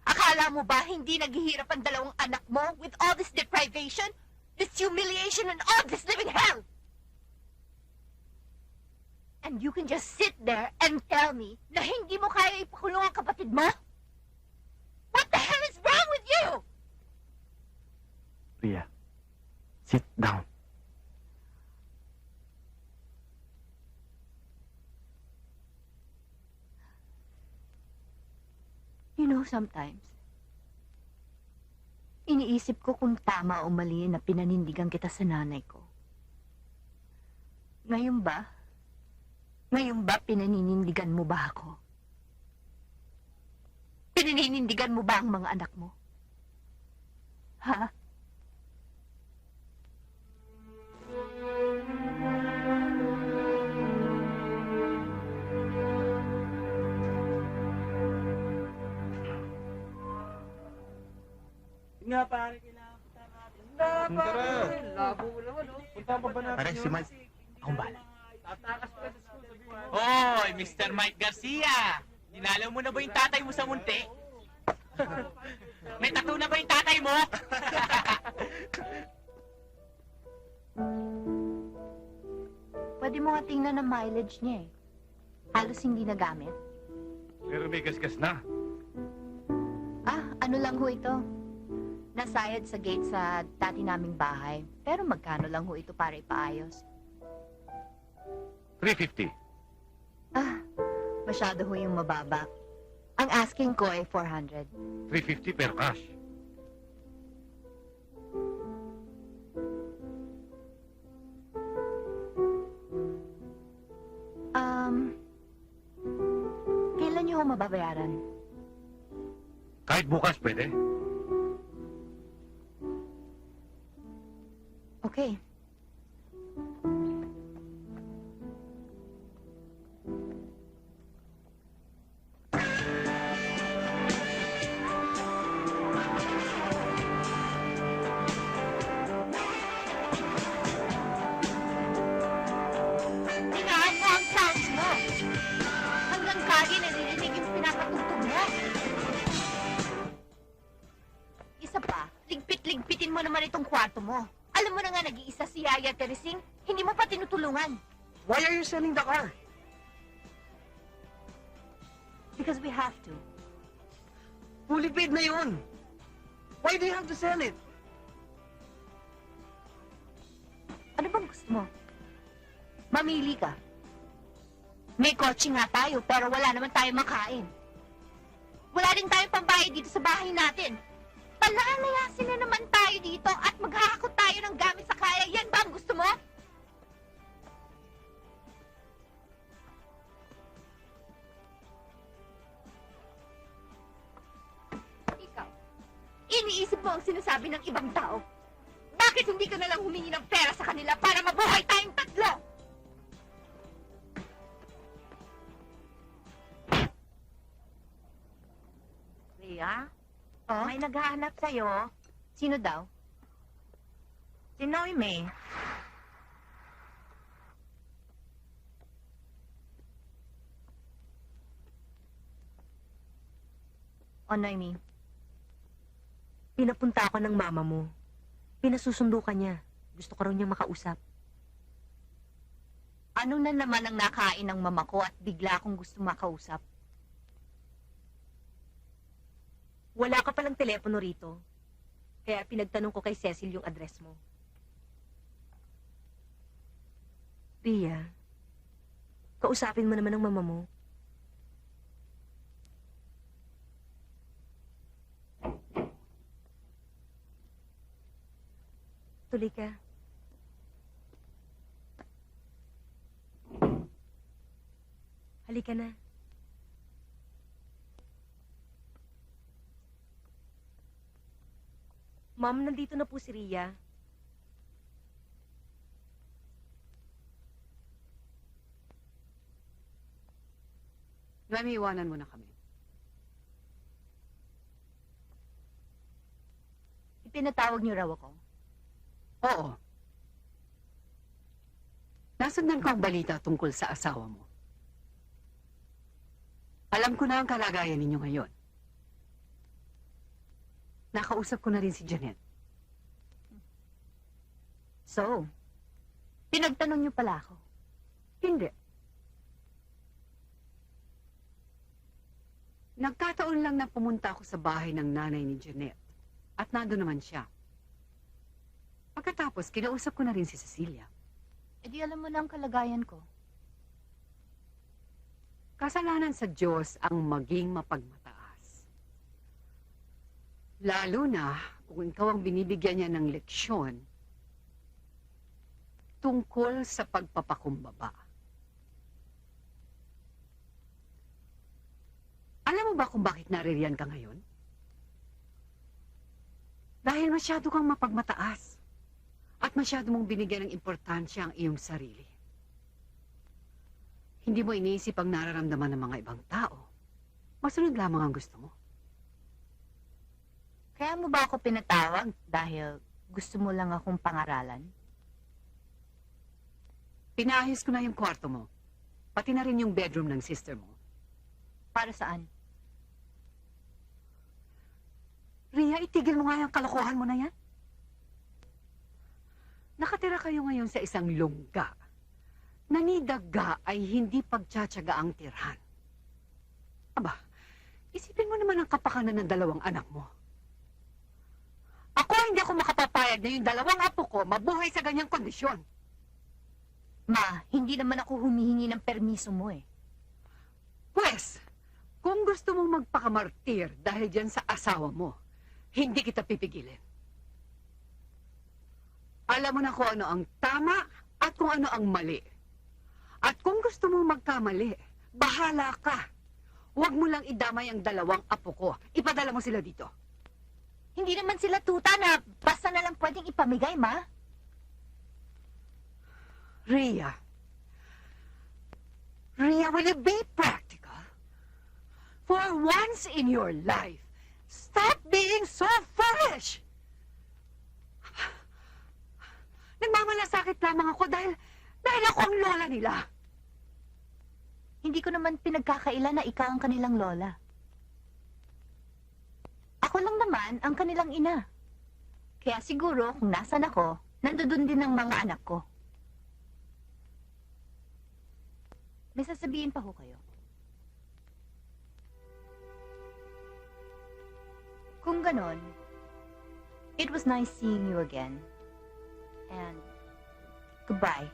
Akala mo ba hindi naghihirap ang 2 anak mo with all this deprivation, this humiliation, and all this living hell? And you can just sit there and tell me na hindi mo kaya ipakulong ang kapatid mo? What the hell is wrong with you? Rhea, sit down. sometimes, iniisip ko kung tama o mali na pinanindigan kita sa nanay ko. Ngayon ba? Ngayon ba pinaninindigan mo ba ako? Pinaninindigan mo ba ang mga anak mo? Ha? Nga pare, kailangan punta natin. Labo mo naman, oh. Punta pa ba natin Pare, si Mike. Akong bala. Tatakas pa sa school, sabihin mo. Hoy, Mr. Mike Garcia! Dinalaw mo na ba yung tatay mo sa munti? May tattoo na ba yung tatay mo? Pwede mo nga tingnan ang mileage niya eh. Halos hindi nagamit. Pero may gasgas na. Ah, ano lang ho ito? Nasayad sa gate sa dati naming bahay. Pero magkano lang ho ito para ipaayos? 350. Ah, masyado ho yung mababa. Ang asking ko ay 400. 350 pero cash. Kailan niyo ho mababayaran? Kahit bukas pwede. Okay. Tingnan mo ang sounds mo! Hanggang kagi naririnig yung pinapatugtog mo. Isa pa, ligpit-ligpitin mo naman itong kwarto mo. Alam mo na nga nag-iisa si Yaya Teresing, hindi mo pa tinutulungan. Why are you selling the car? Because we have to. Fully paid na yun. Why do you have to sell it? Ano bang gusto mo? Mamili ka. May kotse nga tayo, pero wala naman tayong makain. Wala rin tayong pambayad dito sa bahay natin. Palalayasin na naman tayo dito at maghahakot tayo ng gamit sa kaya. Yan ba ang gusto mo? Ikaw, iniisip mo ang sinasabi ng ibang tao. Bakit hindi ka nalang humingi ng pera sa kanila para mabuhay tayong tatlo? Ria, Oh? may naghahanap sa'yo. Sino daw? Si Noemi. O, Noemi. Pinapunta ako ng mama mo. Pinasusundo ka niya. Gusto ko raw niyang makausap. Ano na naman ang nakain ng mama ko at bigla akong gusto makausap? Wala ka palang telepono rito. Kaya pinagtanong ko kay Cecil yung address mo. Pia, kausapin mo naman ang mama mo. Tuloy ka. Halika na. Ma'am, nandito na po si Ria. Mami, iwanan mo na kami. Ipinatawag niyo raw ako. Oo. Nasundan ko ang balita tungkol sa asawa mo. Alam ko na ang kalagayan ninyo ngayon. Nakausap ko na rin si Janet. So, pinagtanong niyo pala ako. Hindi. Nagkataon lang na pumunta ako sa bahay ng nanay ni Janet. At nando naman siya. Pagkatapos, kinausap ko na rin si Cecilia. E di alam mo na ang kalagayan ko. Kasalanan sa Diyos ang maging mapagmataas. Lalo na kung ikaw ang binibigyan niya ng leksyon tungkol sa pagpapakumbaba. Alam mo ba kung bakit naririyan ka ngayon? Dahil masyado kang mapagmataas at masyado mong binigyan ng importansya ang iyong sarili. Hindi mo iniisip ang nararamdaman ng mga ibang tao. Masunod lamang ang gusto mo. Kaya mo ba ako pinatawag dahil gusto mo lang akong pangaralan? Pinaayos ko na yung kwarto mo. Pati na rin yung bedroom ng sister mo. Para saan? Ria, itigil mo nga yung kalokohan mo na yan. Nakatira kayo ngayon sa isang lungga. Nanidaga ay hindi pagtsatsaga ang tirhan. Aba, isipin mo naman ang kapakanan ng dalawang anak mo. Ako hindi ako makapapayag na yung dalawang apo ko mabuhay sa ganyang kondisyon. Ma, hindi naman ako humihingi ng permiso mo eh. Pwes, kung gusto mong magpakamartir dahil dyan sa asawa mo, hindi kita pipigilin. Alam mo na kung ano ang tama at kung ano ang mali. At kung gusto mong magkamali, bahala ka. Huwag mo lang idamay ang dalawang apo ko. Ipadala mo sila dito. Hindi naman sila tuta na basta na lang pwedeng ipamigay, Ma. Ria, will you be practical? For once in your life, stop being so foolish! Nagmamalasakit lamang ako dahil ako ang lola nila. Hindi ko naman pinagkakaila na ikaw ang kanilang lola. Ako lang naman ang kanilang ina. Kaya siguro kung nasan ako, nandoon din ang mga anak ko. May sasabihin pa ho kayo. Kung ganon, it was nice seeing you again. And goodbye.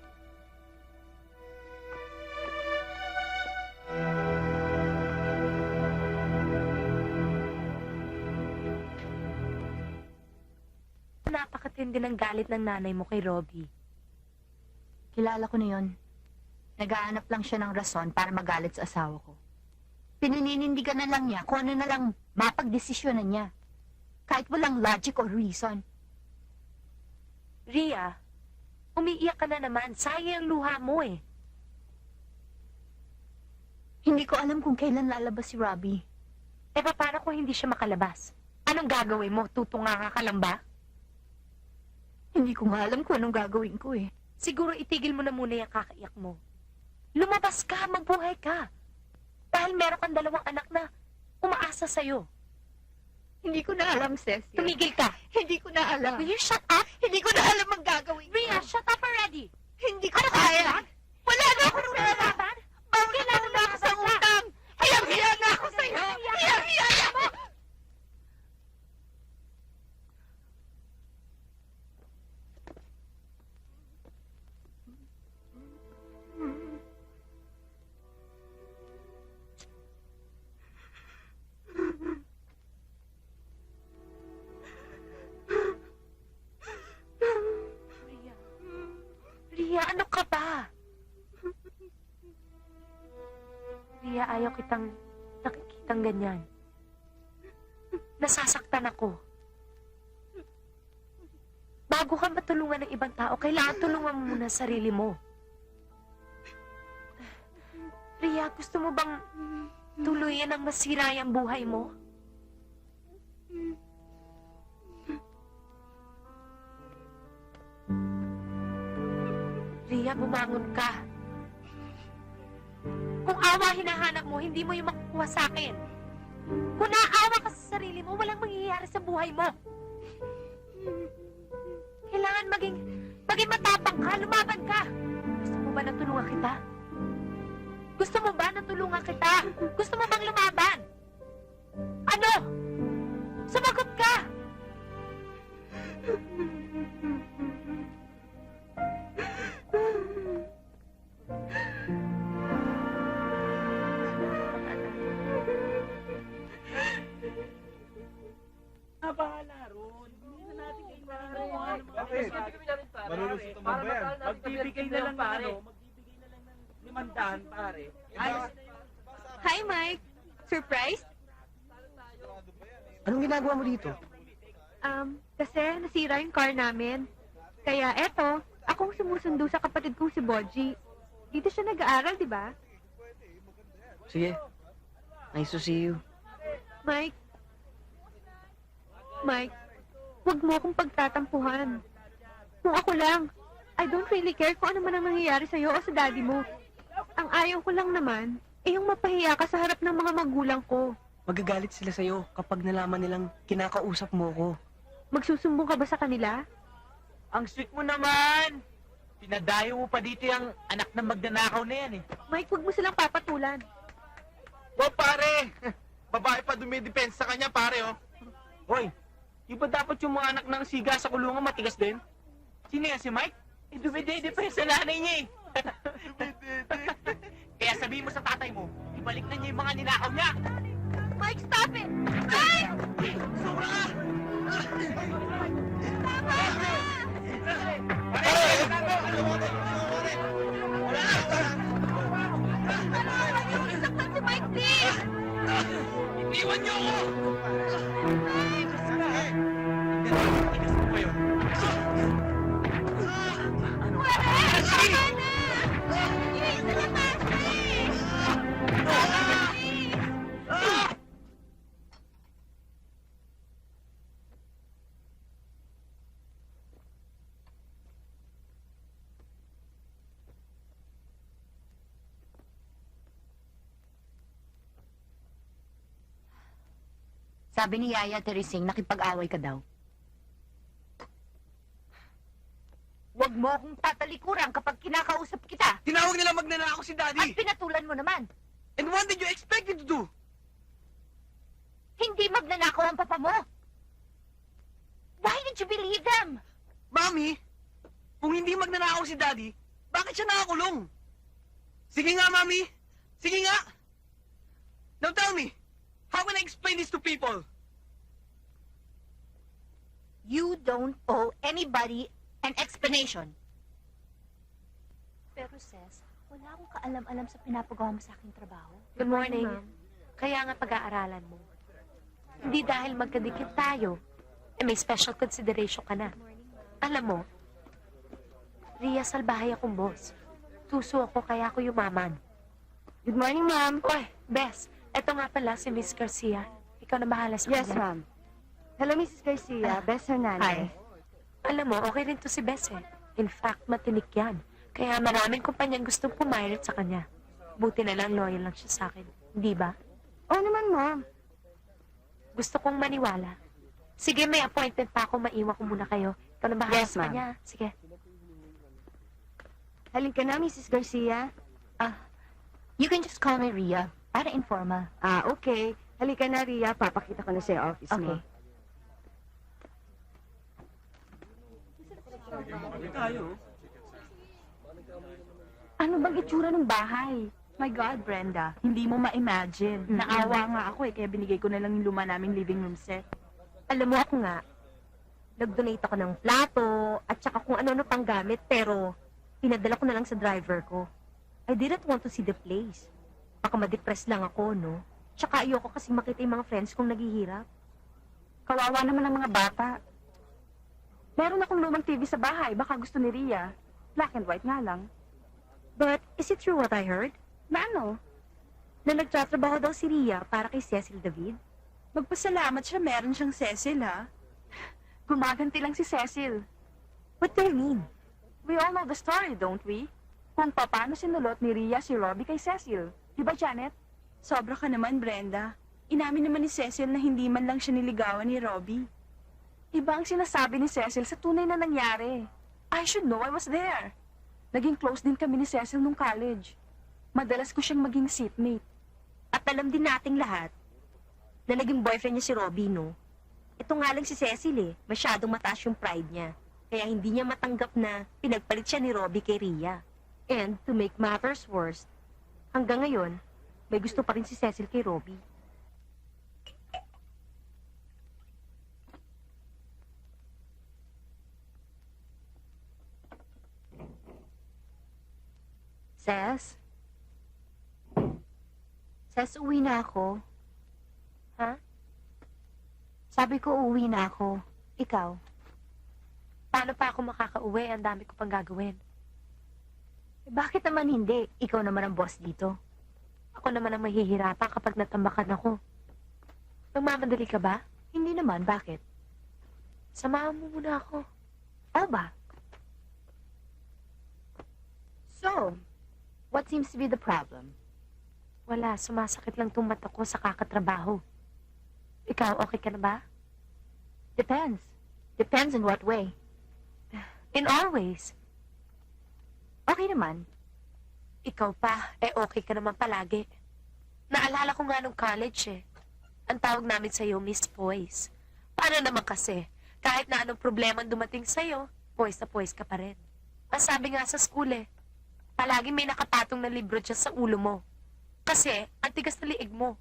Napakatindi ng galit ng nanay mo kay Robbie. Kilala ko na yun. Nagaanap lang siya ng rason para magalit sa asawa ko. Pinininindigan na lang niya kung ano na lang mapagdesisyonan niya. Kahit walang logic or reason. Ria, umiiyak ka na naman. Sayang ang luha mo eh. Hindi ko alam kung kailan lalabas si Robbie. Eh, paano kung hindi siya makalabas? Anong gagawin mo? Tutunga ka lang ba? Hindi ko nga alam kung anong gagawin ko eh. Siguro itigil mo na muna yung kakaiyak mo. Lumabas ka, magbuhay ka. Dahil meron kang dalawang anak na umaasa sa'yo. Hindi ko na alam, Cecil. Tumigil ka. Hindi ko na alam. Will you shut up? Hindi ko na alam ang gagawin ko. Ria, shut up already. Hindi ko kaya. Wala na ako nung nalalaban. Kailangan na ako sa utang. Hiyang-hiya na ako sa'yo. Hiyang-hiya na ako. Ria, ano ka ba? Ria, ayaw kitang nakikitang ganyan. Nasasaktan ako. Bago ka matulungan ng ibang tao, kailangan tulungan mo muna sarili mo. Ria, gusto mo bang tuluyan ang masira ang buhay mo? Ria, bumangon ka. Kung awa hinahanap mo, hindi mo yung makukuha sa akin. Kung naawa ka sa sarili mo, walang mangyayari sa buhay mo. Kailangan maging matapang ka, lumaban ka. Gusto mo ba na tulungan kita? Gusto mo ba na tulungan kita? Gusto mo bang lumaban? Ano? Sumagot ka! bahala ron. Hindi na natin kailangan. Bakit? Malulusot ang bayan. Magbibigay na lang ng magbibigay na lang ng 500, pare. Hi, Mike. Surprise? Anong ginagawa mo dito? Kasi nasira yung car namin. Kaya eto, akong sumusundo sa kapatid kong si Boji. Dito siya nag-aaral, di ba? Sige. Nice to see you. Mike, huwag mo akong pagtatampuhan. Kung ako lang, I don't really care kung ano man ang nangyayari sa'yo o sa daddy mo. Ang ayaw ko lang naman, yung mapahiya ka sa harap ng mga magulang ko. Magagalit sila sa'yo kapag nalaman nilang kinakausap mo ko. Magsusumbong ka ba sa kanila? Ang sweet mo naman! Pinadayo mo pa dito yung anak ng magnanakaw na yan eh. Mike, huwag mo silang papatulan. Wow, pare! Babae pa dumidepensa sa kanya, pare, oh. Hoy, di ba dapat yung mga anak ng siga sa kulungan matigas din? Sino yan, si Mike? Eh, dumidepensa sa nanay niya eh. Kaya sabihin mo sa tatay mo, ibalik na niya yung mga ninakaw niya. Mike, stop it! Mike! Sobra ka! Saktan si Mike, please! Iniwan niyo ako! Sabi ni Yaya Teresing, nakipag-away ka daw. Huwag mo akong tatalikuran kapag kinakausap kita. Tinawag nila magnanakaw si At Daddy. pinatulan mo naman. And what did you expect me to do? Hindi magnanakaw ang papa mo. Why did you believe them? Mami, kung hindi magnanakaw si Daddy, bakit siya nakakulong? Sige nga, Mami. Sige nga. Now tell me, how can I explain this to people? You don't owe anybody an explanation. Pero sis, wala akong kaalam-alam sa pinapagawa mo sa aking trabaho. Good morning. Kaya nga pag-aaralan mo. Hindi dahil magkadikit tayo, may special consideration ka na. Alam mo, Ria, salbahay akong boss. Tuso ako kaya ako yumaman. Good morning, ma'am. Oy, Bes, eto nga pala si Miss Garcia. Ikaw na bahala sa Yes, kanya. ma'am. Hello, Mrs. Garcia. Bess Hernandez. Alam mo, okay rin to si Bes eh. In fact, matinik yan. Kaya maraming kumpanyang gustong pumirate sa kanya. Buti na lang, loyal lang siya sa akin. Hindi ba? Oo naman, ma'am. Gusto kong maniwala. Sige, may appointment pa ako. Maiwan ko muna kayo. Ikaw na bahala Yes, sa ma'am. kanya. Sige. Halika na, Mrs. Garcia. You can just call me Ria. Para informal. Okay. Halika na, Ria. Papakita ko na sa office mo. Okay. Ano bang itsura ng bahay? My God, Brenda, hindi mo ma-imagine. Naawa nga ako kaya binigay ko na lang yung luma naming living room set. Alam mo ako nga, nag-donate ako ng plato at saka kung ano-ano pang gamit pero pinadala ko na lang sa driver ko. I didn't want to see the place. Baka ma-depress lang ako, no? Tsaka ayoko kasi makita yung mga friends kong naghihirap. Kawawa naman ang mga bata. Meron akong lumang TV sa bahay. Baka gusto ni Ria. Black and white nga lang. But is it true what I heard? Na ano? Na nagtatrabaho daw si Ria para kay Cecil David? Magpasalamat siya, meron siyang Cecil, ha? Gumaganti lang si Cecil. What do you mean? We all know the story, don't we? Kung paano sinulot ni Ria si Robbie kay Cecil. Di ba, Janet? Sobra ka naman, Brenda. Inamin naman ni Cecil na hindi man lang siya niligawan ni Robbie. Iba ang sinasabi ni Cecil sa tunay na nangyari. I should know, I was there. Naging close din kami ni Cecil nung college. Madalas ko siyang maging seatmate. At alam din nating lahat na naging boyfriend niya si Robbie, no? Ito nga lang si Cecil eh. Masyadong mataas yung pride niya. Kaya hindi niya matanggap na pinagpalit siya ni Robbie kay Ria. And to make matters worse, hanggang ngayon, may gusto pa rin si Cecil kay Robbie. Ses? Ses, uwi na ako. Ha? Sabi ko uwi na ako. Ikaw? Paano pa ako makakauwi? Ang dami ko pang gagawin. Eh, bakit naman hindi? Ikaw naman ang boss dito. Ako naman ang mahihirapan kapag natambakan ako. Nagmamadali ka ba? Hindi naman, bakit? Samahan mo muna ako. O ba? So, what seems to be the problem? Wala, sumasakit lang tong mata ko sa kakatrabaho. Ikaw, okay ka na ba? Depends. Depends in what way. In all ways. Okay naman. Ikaw pa, okay ka naman palagi. Naalala ko nga nung college Ang tawag namin sa'yo, Miss Poise. Paano naman kasi, kahit na anong problema ang dumating sa'yo, poise na poise ka pa rin. Ang sabi nga sa school palagi may nakapatong na libro dyan sa ulo mo. Kasi, ang tigas na liig mo.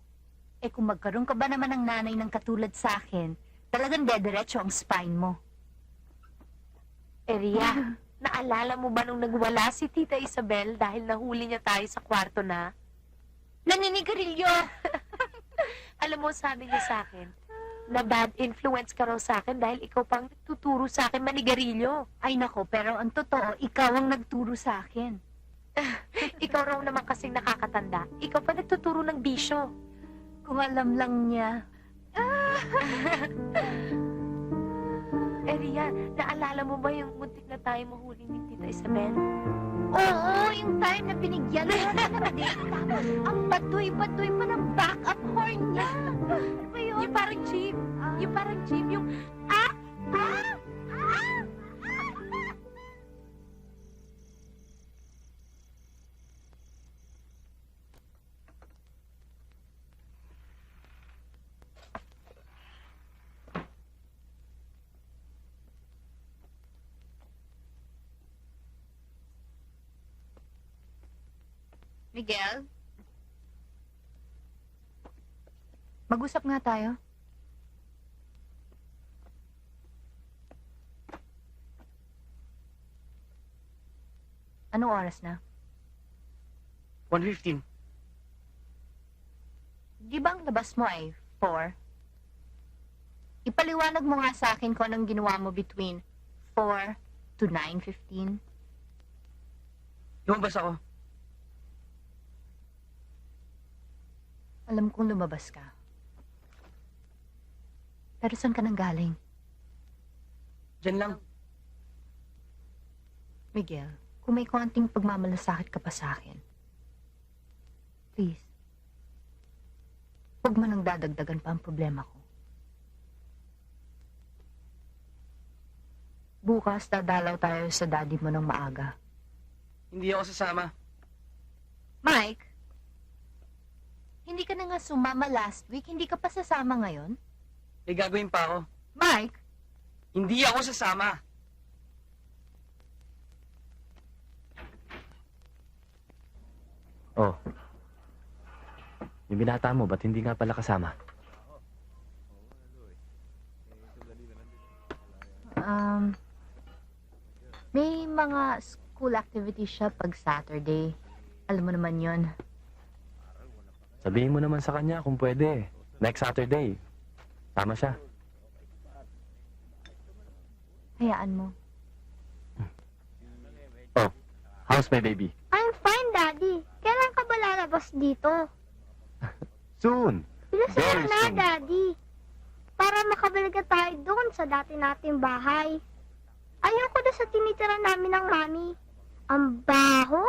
Eh kung magkaroon ka ba naman ng nanay ng katulad sa akin, talagang dediretso ang spine mo. Ria, naalala mo ba nung nagwala si Tita Isabel dahil nahuli niya tayo sa kwarto na? Naninigarilyo! Alam mo, sabi niya sa akin, na bad influence ka raw sa akin dahil ikaw pang nagtuturo sa akin manigarilyo. Ay nako, pero ang totoo, ikaw ang nagturo sa akin. Ikaw raw naman kasing nakakatanda. Ikaw pa nagtuturo ng bisyo. Kung alam lang niya. Ria, naalala mo ba yung muntik na tayo mahuli ni Tita Isabel? Oo, yung time na binigyan mo na ng date. Tapos, ang batoy-batoy pa ng back-up horn niya. Ano ba yun? Yung parang jeep. Yung parang jeep. Yung, Miguel? Mag-usap nga tayo. Anong oras na? 1:15. Di ba ang labas mo ay 4? Ipaliwanag mo nga sa akin kung anong ginawa mo between 4 to 9:15. Lumabas ako. Alam kong lumabas ka. Pero saan ka nang galing? Diyan lang. Miguel, kung may konting pagmamalasakit ka pa sa akin, please, huwag mo nang dadagdagan pa ang problema ko. Bukas, dadalaw tayo sa daddy mo ng maaga. Hindi ako sasama. Mike, hindi ka na nga sumama last week, hindi ka pa sasama ngayon? May gagawin pa ako. Mike, Hindi ako sasama. Oh. Yung binata mo, ba't hindi nga pala kasama? May mga school activities siya pag Saturday. Alam mo naman yon. Sabihin mo naman sa kanya kung pwede. Next Saturday. Tama siya. Hayaan mo. Oh, how's my baby? I'm fine, Daddy. Kailan ka ba lalabas dito? Soon. Bilisan Very mo na, soon. Daddy. Para makabalik na tayo doon sa dati nating bahay. Ayoko na sa tinitira namin ng mami. Ang baho.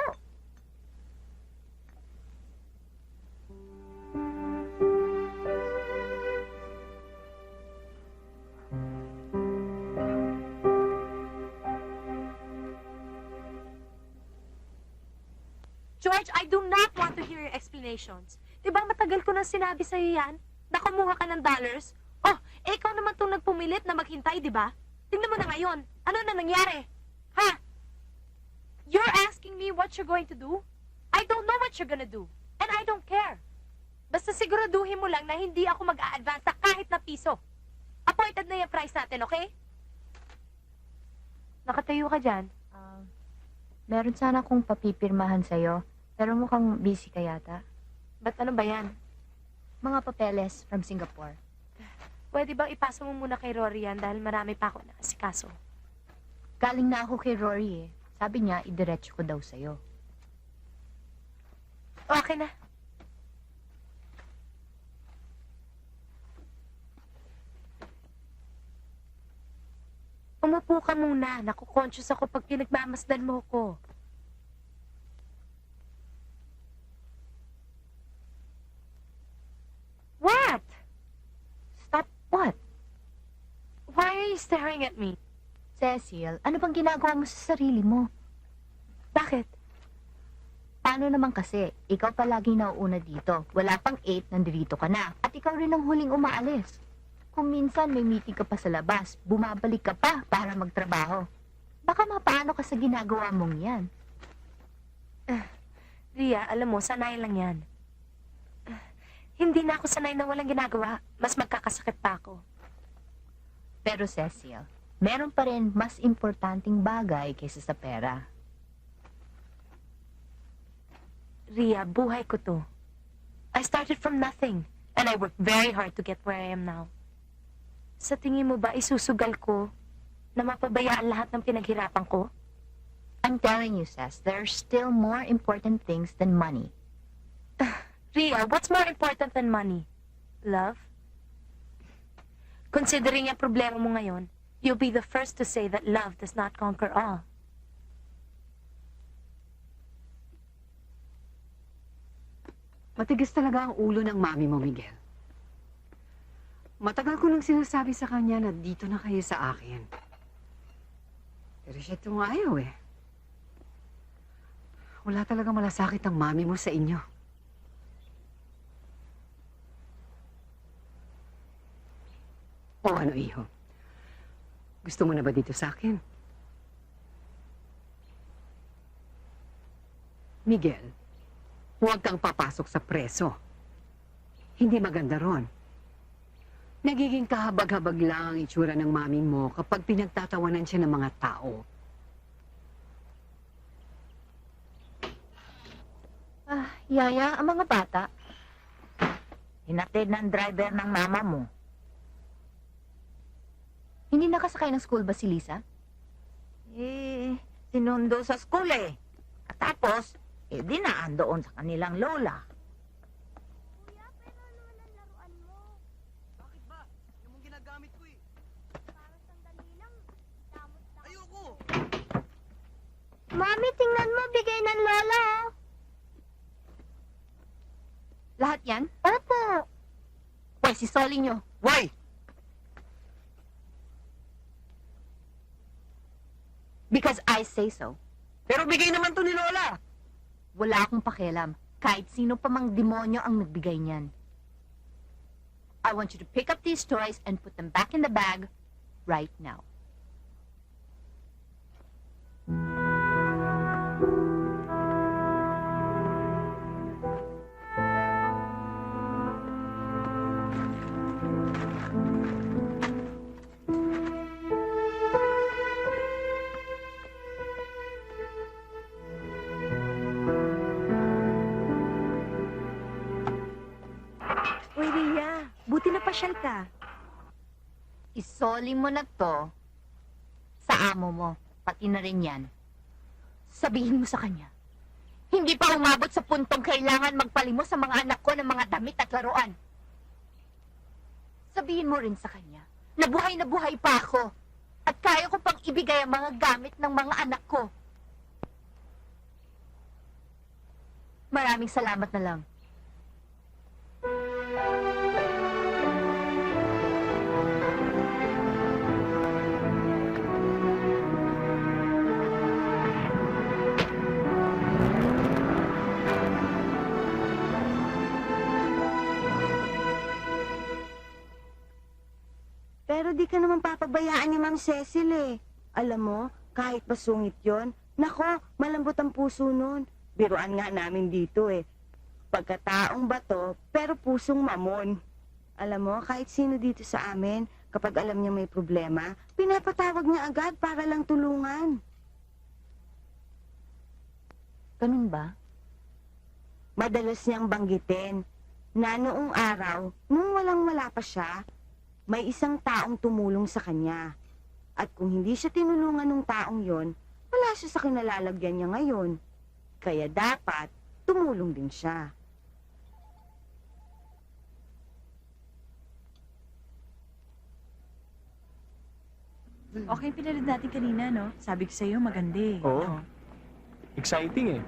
George, I do not want to hear your explanations. Diba matagal ko nang sinabi sa'yo yan? Na kumuha ka ng dollars? Oh, ikaw naman itong nagpumilit na maghintay, diba? Tingnan mo na ngayon. Ano na nangyari? Ha? You're asking me what you're going to do? I don't know what you're gonna do. And I don't care. Basta siguraduhin mo lang na hindi ako mag-a-advance sa kahit na piso. Appointed na yung price natin, okay? Nakatayo ka dyan. Meron sana akong papipirmahan sa'yo, pero mukhang busy ka yata. Ba't ano ba yan? Mga papeles from Singapore. Pwede bang ipasa mo muna kay Rory yan dahil marami pa ako nakasikaso? Galing na ako kay Rory eh. Sabi niya, idiretso ko daw sa'yo. Okay na. Umupo ka muna. Naku-conscious ako pag pinagmamasdan mo ko. What? Stop what? Why are you staring at me? Cecil, ano bang ginagawa mo sa sarili mo? Bakit? Paano naman kasi? Ikaw palagi nauuna dito. Wala pang 8, nandito ka na. At ikaw rin ang huling umaalis. Kung minsan may meeting ka pa sa labas, bumabalik ka pa para magtrabaho. Baka mapaano ka sa ginagawa mong yan. Ria, alam mo, sanay lang yan. Hindi na ako sanay na walang ginagawa. Mas magkakasakit pa ako. Pero Cecil, meron pa rin mas importanteng bagay kaysa sa pera. Ria, buhay ko to. I started from nothing, and I worked very hard to get where I am now. Sa tingin mo ba isusugal ko na mapabayaan lahat ng pinaghirapan ko? I'm telling you, Cez, there are still more important things than money. Ria, what's more important than money? Love? Considering yung problema mo ngayon, you'll be the first to say that love does not conquer all. Matigas talaga ang ulo ng mami mo, Miguel. Matagal ko nang sinasabi sa kanya na dito na kayo sa akin. Pero siya itong ayaw eh. Wala talaga malasakit ang mami mo sa inyo. O ano, iho? Gusto mo na ba dito sa akin? Miguel, huwag kang papasok sa preso. Hindi maganda ron. Nagiging kahabag-habag lang ang itsura ng mami mo kapag pinagtatawanan siya ng mga tao. Yaya, ang mga bata. Hinatid ng driver ng mama mo. Hindi nakasakay ng school ba si Lisa? Sinundo sa school eh. At tapos, dinaan doon sa kanilang lola. Kuya, pero ano naman ang laruan mo? Bakit ba? Yung mong ginagamit ko eh. Para sandali lang, damot lang. Ayoko! Mami, tingnan mo, bigay ng lola, oh. Lahat yan? Opo. Pwes, isoli nyo. Why? Because I say so. Pero bigay naman to ni Lola. Wala akong pakialam. Kahit sino pa mang demonyo ang nagbigay niyan. I want you to pick up these toys and put them back in the bag right now. Uy, Ria, buti na pasyal ka. Isoli mo na to sa amo mo, pati na rin yan. Sabihin mo sa kanya, hindi pa umabot sa puntong kailangan magpalimos sa mga anak ko ng mga damit at laruan. Sabihin mo rin sa kanya, na buhay pa ako at kaya ko pang ibigay ang mga gamit ng mga anak ko. Maraming salamat na lang. Pero di ka naman papabayaan ni Ma'am Cecil eh. Alam mo, kahit masungit yon, nako, malambot ang puso nun. Biruan nga namin dito eh. Pagkataong bato, pero pusong mamon. Alam mo, kahit sino dito sa amin, kapag alam niya may problema, pinapatawag niya agad para lang tulungan. Ganun ba? Madalas niyang banggitin na noong araw, nung walang-wala pa siya, may isang taong tumulong sa kanya. At kung hindi siya tinulungan ng taong yon, wala siya sa kinalalagyan niya ngayon. Kaya dapat tumulong din siya. Okay, pinanood natin kanina, no? Sabi ko sa'yo, maganda eh. Oo. Exciting eh.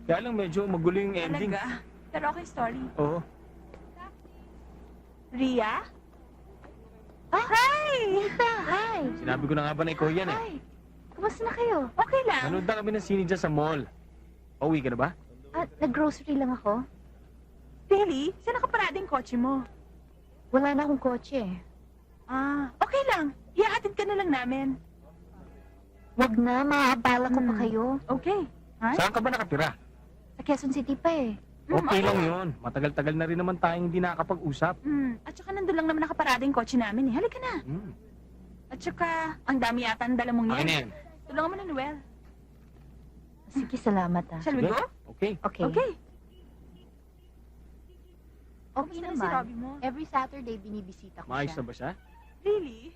Kaya lang medyo magulo yung ending. Talaga? Pero okay story. Oo. Ria? Ah, hi! Nita, hi! Sinabi ko na nga ba na ikaw yan eh. Hi! Kumusta na kayo? Okay lang. Nanood na kami ng sine dyan sa mall. Pauwi ka na ba? Nag-grocery lang ako. Really? Saan nakaparada yung kotse mo? Wala na akong kotse. Ah, okay lang. Ihahatid ka na lang namin. Wag na, maaabala ko pa kayo. Okay. Ha? Saan ka ba nakatira? Sa Quezon City pa eh. Okay lang yun. Matagal-tagal na rin naman tayong hindi nakakapag-usap. At saka nandun lang naman nakaparada yung kotse namin eh. Halika na. At saka, ang dami yata ang dala mong Akin na yan. yan. Tulungan mo na, Noel. Sige, salamat ah. Shall we Sige. go? Okay. Okay. Okay. Okay Kamusta na si naman. Robby mo? Every Saturday, binibisita ko Maayos siya. na ba siya? Really?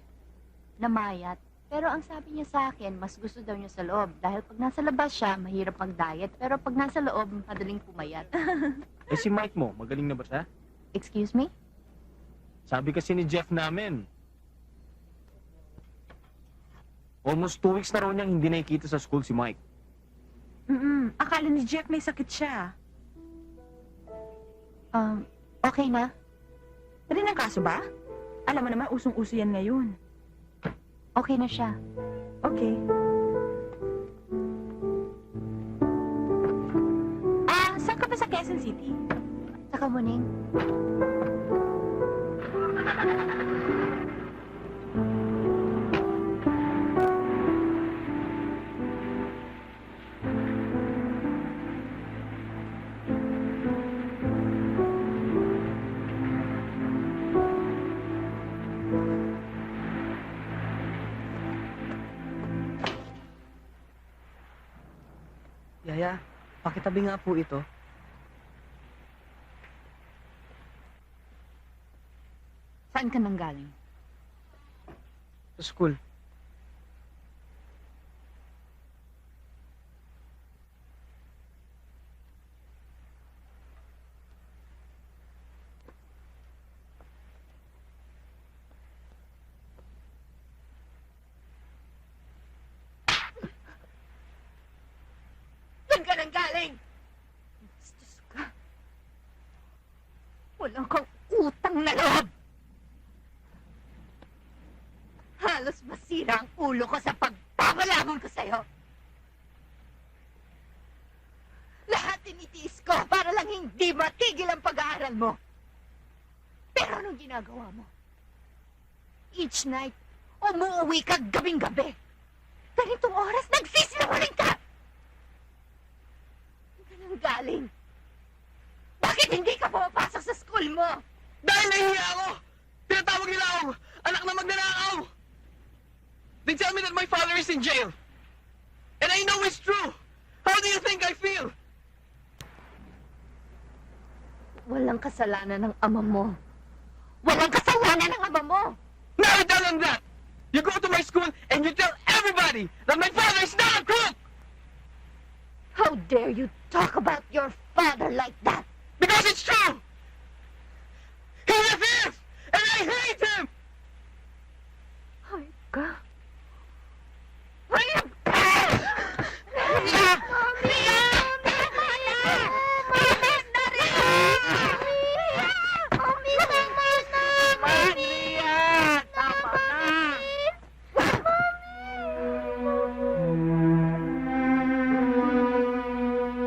Namayat. Pero ang sabi niya sa akin, mas gusto daw niya sa loob. Dahil pag nasa labas siya, mahirap mag-diet. Pero pag nasa loob, madaling pumayat. Eh si Mike mo, magaling na ba siya? Excuse me? Sabi kasi ni Jeff namin. Almost 2 weeks na raw niyang hindi nakikita sa school si Mike. Akala ni Jeff may sakit siya. Okay na? Rin ang kaso ba? Alam mo naman, usong-uso yan ngayon. Okay na siya. Okay. Saan ka ba sa Quezon City? Sa Kamuning? Yaya, pakitabi nga po ito. Saan ka nang galing? Sa school. Saan ka nang galing? Diyos ka. Walang kang utang na loob. Halos masira ang ulo ko sa pagpapalamon ko sa'yo. Lahat tinitiis ko para lang hindi matigil ang pag-aaral mo. Pero anong ginagawa mo? Each night, umuwi ka gabing-gabi. Ganitong oras, nagsisinungaling ka! Saan ka galing? Bakit hindi ka pumapasok sa school mo? Dahil nahihiya ako! Tinatawag nila ako! Anak na magnanakaw! They tell me that my father is in jail. And I know it's true! How do you think I feel? Walang kasalanan ng ama mo. Walang kasalanan ng ama mo! Now tell them that! You go to my school and you tell everybody that my father is not a crook! How dare you talk about your father like that? Because it's true! He's a thief! And I hate him! Ay, ka. Hayop ka! Hayop! Hayop! Inis na rin! Tama na! Maria! Tama na!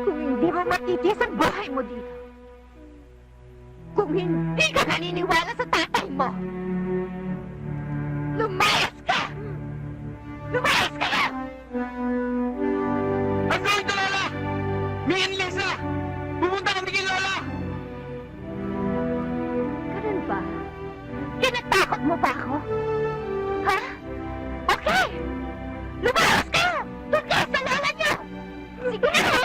Kung hindi mo matitiis ang buhay mo dito, kung hindi ka naniniwala sa tatay mo, lumayas ka! Lumayas ka na! I'm going to Lola! Me and Lisa! Pupunta kami kay Lola! Ganun ba? Tinatakot mo ba ako? Ha? Okay! Lumayas ka! Doon ka sa lola niyo! Sige na!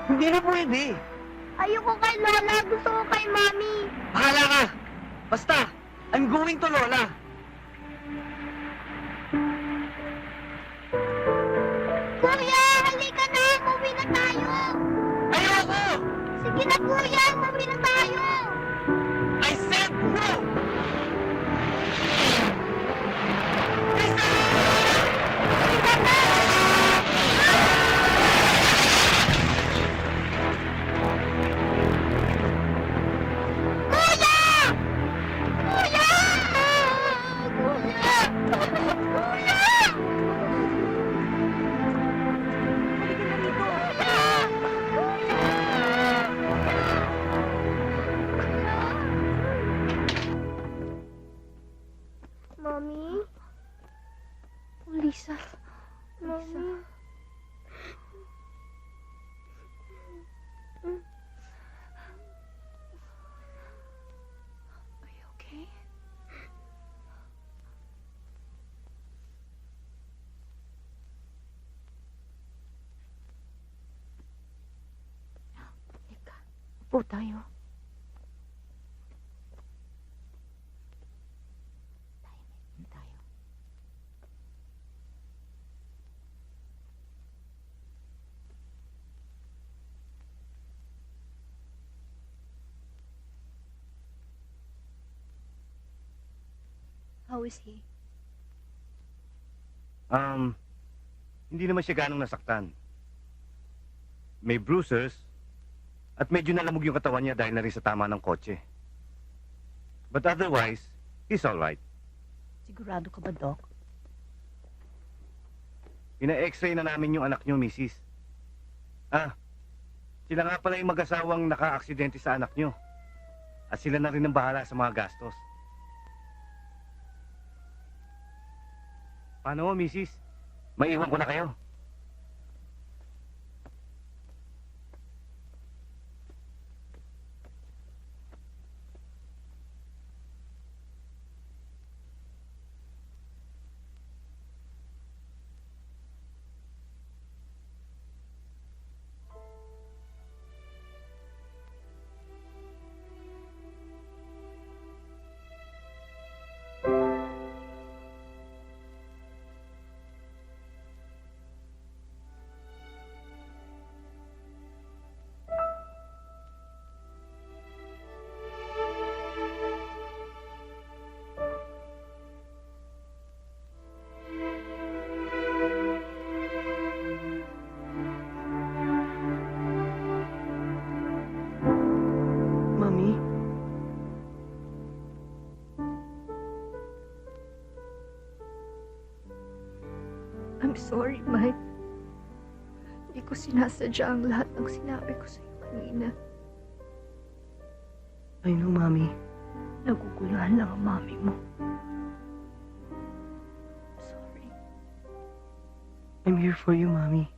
Hindi na pwede. Ayoko kay Lola, gusto ko kay Mami. Bahala ka! Basta, I'm going to Lola. Kuya, halika na, umuwi na tayo. Ayoko! Sige na kuya, umuwi na tayo. I said no! Kuya! Kuya! Kuya! Kuya! Mommy? Lisa, Mommy? are you okay? Teka, upo tayo. Tayo. How is he? Hindi naman siya ganong nasaktan. May bruises at medyo nalamog yung katawan niya dahil na rin sa tama ng kotse. But otherwise, he's all right. Sigurado ka ba, Doc? Pina-x-ray na namin yung anak niyo, Mrs. Sila nga pala yung mag-asawang naka-aksidente sa anak niyo. At sila na rin ang bahala sa mga gastos. Paano, Mrs.? Maiwan ko na kayo. Mami? I'm sorry, Mike. Hindi ko sinasadya ang lahat ng sinabi ko sa'yo kanina. I know, Mami. Naguguluhan lang ang mami mo. Sorry. I'm here for you, Mami.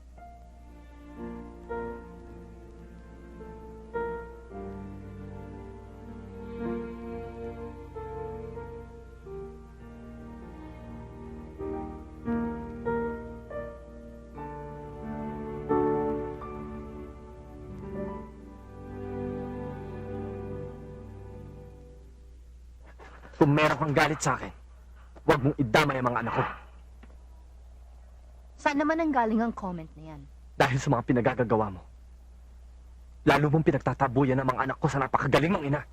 Kung meron kang galit sa akin, huwag mong idamay ang mga anak ko. Saan naman ang galing ang comment na yan? Dahil sa mga pinagagagawa mo. Lalo mong pinagtatabuyan ng mga anak ko sa napakagaling mong ina.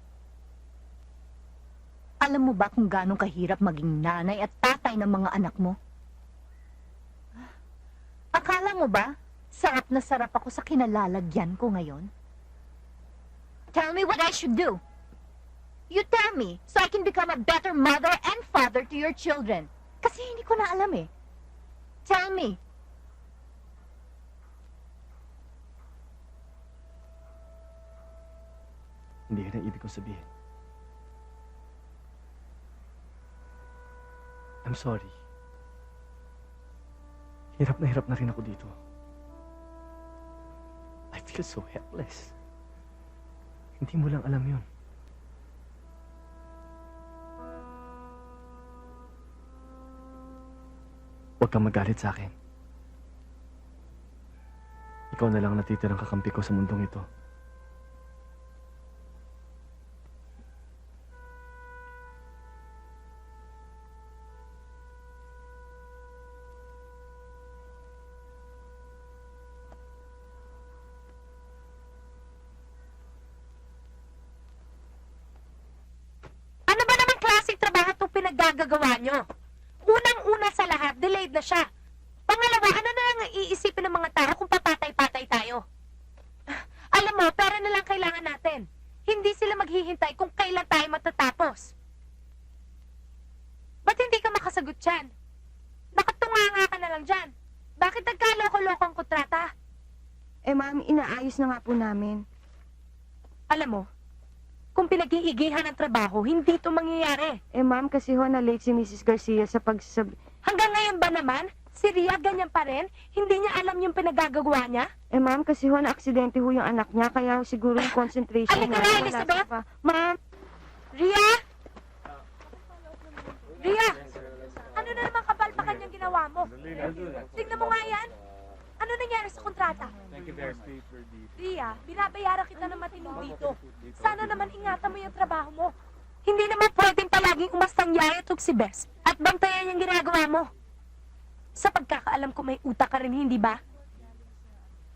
Alam mo ba kung gaano kahirap maging nanay at tatay ng mga anak mo? Akala mo ba, sarap na sarap ako sa kinalalagyan ko ngayon? Tell me what I should do. You tell me, so I can become a better mother and father to your children. Kasi hindi ko na alam eh. Tell me. Hindi yun ang ibig kong sabihin. I'm sorry. Hirap na rin ako dito. I feel so helpless. Hindi mo lang alam yun. Huwag kang magalit sa akin. ikaw na lang natitirang kakampi ko sa mundong ito. Ano ba naman klaseng trabaho itong pinaggagawa nyo? Unang-una sa lahat, delayed na siya. Pangalawa, ano na lang ang iisipin ng mga tao kung papatay-patay tayo? Alam mo, pera na lang kailangan natin. Hindi sila maghihintay kung kailan tayo matatapos. Ba't hindi ka makasagot dyan? Nakatunganga ka na lang dyan. Bakit nagkaloko-loko ang kontrata? Eh, ma'am, inaayos na nga po namin. Alam mo, kung pinag-iigihan ng trabaho, hindi ito mangyayari. Eh, ma'am, kasi ho, na-late si Mrs. Garcia sa pagsasabi... Hanggang ngayon ba naman, si Ria ganyan pa rin? Hindi niya alam yung pinagagagawa niya? Eh, ma'am, kasi ho, na-aksidente ho yung anak niya, kaya ho, siguro yung concentration Alika niya, na, wala Elizabeth. pa. Ma'am, Ria? Ria? Ano na naman kapalpakan yung ginawa mo? Tingnan mo nga yan. Ano nangyari sa kontrata? Ria, binabayaran kita ng matino dito. Sana naman ingatan mo yung trabaho mo. Hindi naman pwedeng palaging umastang yaya at si Bes at bantayan yung ginagawa mo. Sa pagkakaalam ko may utak ka rin, hindi ba?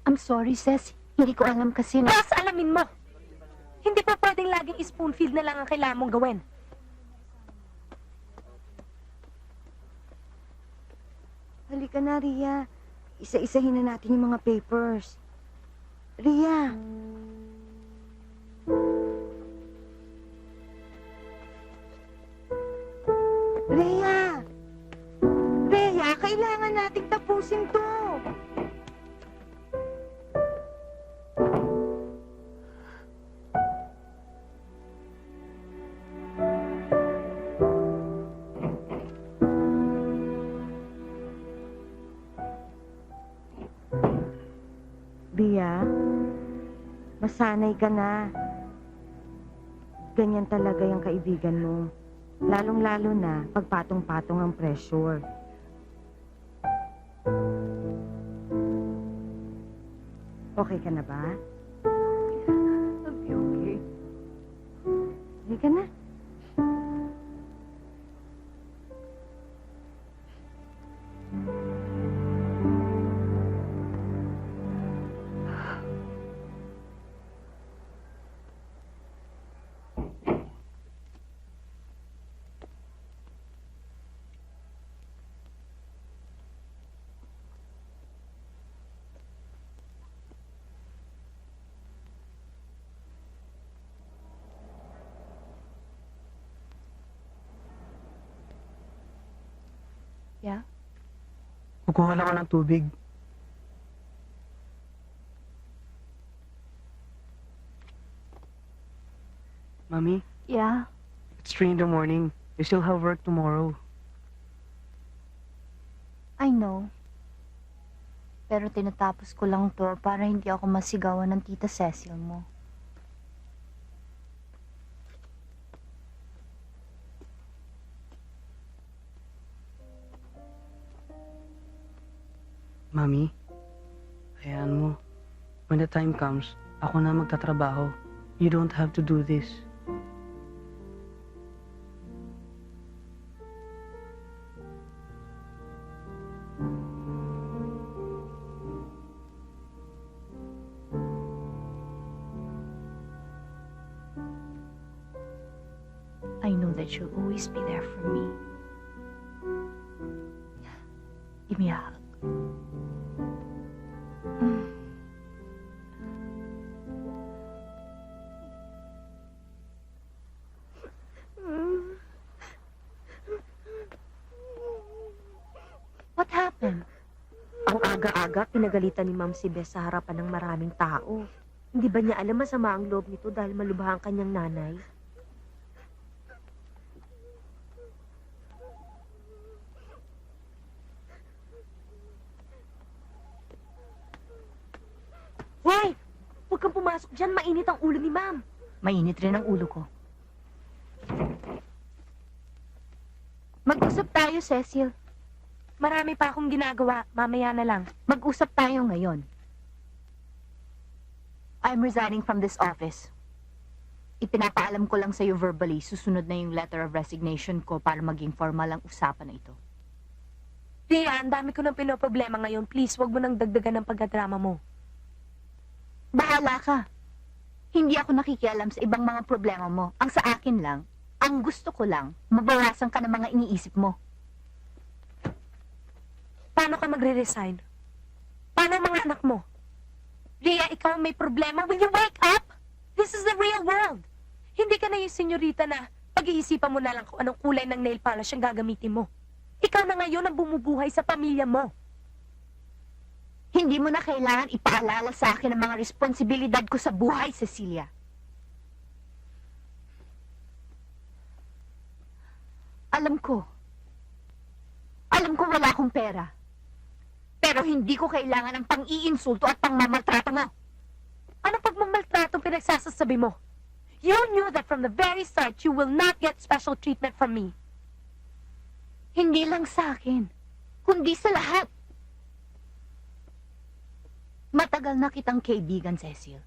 I'm sorry, Ceci. Hindi ko alam kasi na... Mas alamin mo. Hindi pa pwedeng laging spoon feed na lang ang kailangan mong gawin. halika na, Ria. Isa-isahin na natin yung mga papers. Ria! Ria! Ria, kailangan nating tapusin to. Bia, masanay ka na. Ganyan talaga yung kaibigan mo. Lalong-lalo na pagpatong-patong ang pressure. Okay ka na ba? I'll be okay. Halika na. Kukuha lang ako ng tubig. Mami, Yeah? it's 3 in the morning. You still have work tomorrow. I know. Pero tinatapos ko lang to para hindi ako masigawan ng tita Cecil mo. Mami, hayaan mo. When the time comes, ako na magtatrabaho. You don't have to do this. I know that you'll always be there for me. Give me a hug. What happened? Ang aga-aga, pinagalitan ni Ma'am si Bes sa harapan ng maraming tao. Hindi ba niya alam masama ang loob nito dahil malubha ang kanyang nanay? Hoy! Huwag kang pumasok dyan, mainit ang ulo ni Ma'am. Mainit rin ang ulo ko. Mag-usap tayo, Cecil. Marami pa akong ginagawa, mamaya na lang. Mag-usap tayo ngayon. I'm resigning from this office. Ipinapaalam ko lang sa'yo verbally, susunod na yung letter of resignation ko para maging formal ang usapan na ito. Ria, ang dami ko ng pinoproblema ngayon. Please, wag mo nang dagdagan ng pagkadrama mo. Bahala ka. Hindi ako nakikialam sa ibang mga problema mo. Ang sa akin lang, ang gusto ko lang, mabawasan ka ng mga iniisip mo. Paano ka magre-resign? Paano ang mga anak mo? Ria, ikaw ang may problema. Will you wake up? This is the real world. Hindi ka na yung senyorita na pag-iisipan mo na lang kung anong kulay ng nail polish ang gagamitin mo. Ikaw na ngayon ang bumubuhay sa pamilya mo. Hindi mo na kailangan ipaalala sa akin ang mga responsibilidad ko sa buhay, Cecilia. Alam ko wala akong pera. Pero hindi ko kailangan ng pang-iinsulto at pang-mamaltrato mo. Ano pagmamaltrato pinagsasasabi mo? You knew that from the very start you will not get special treatment from me. Hindi lang sa akin, kundi sa lahat. Matagal na kitang kaibigan, Cecil.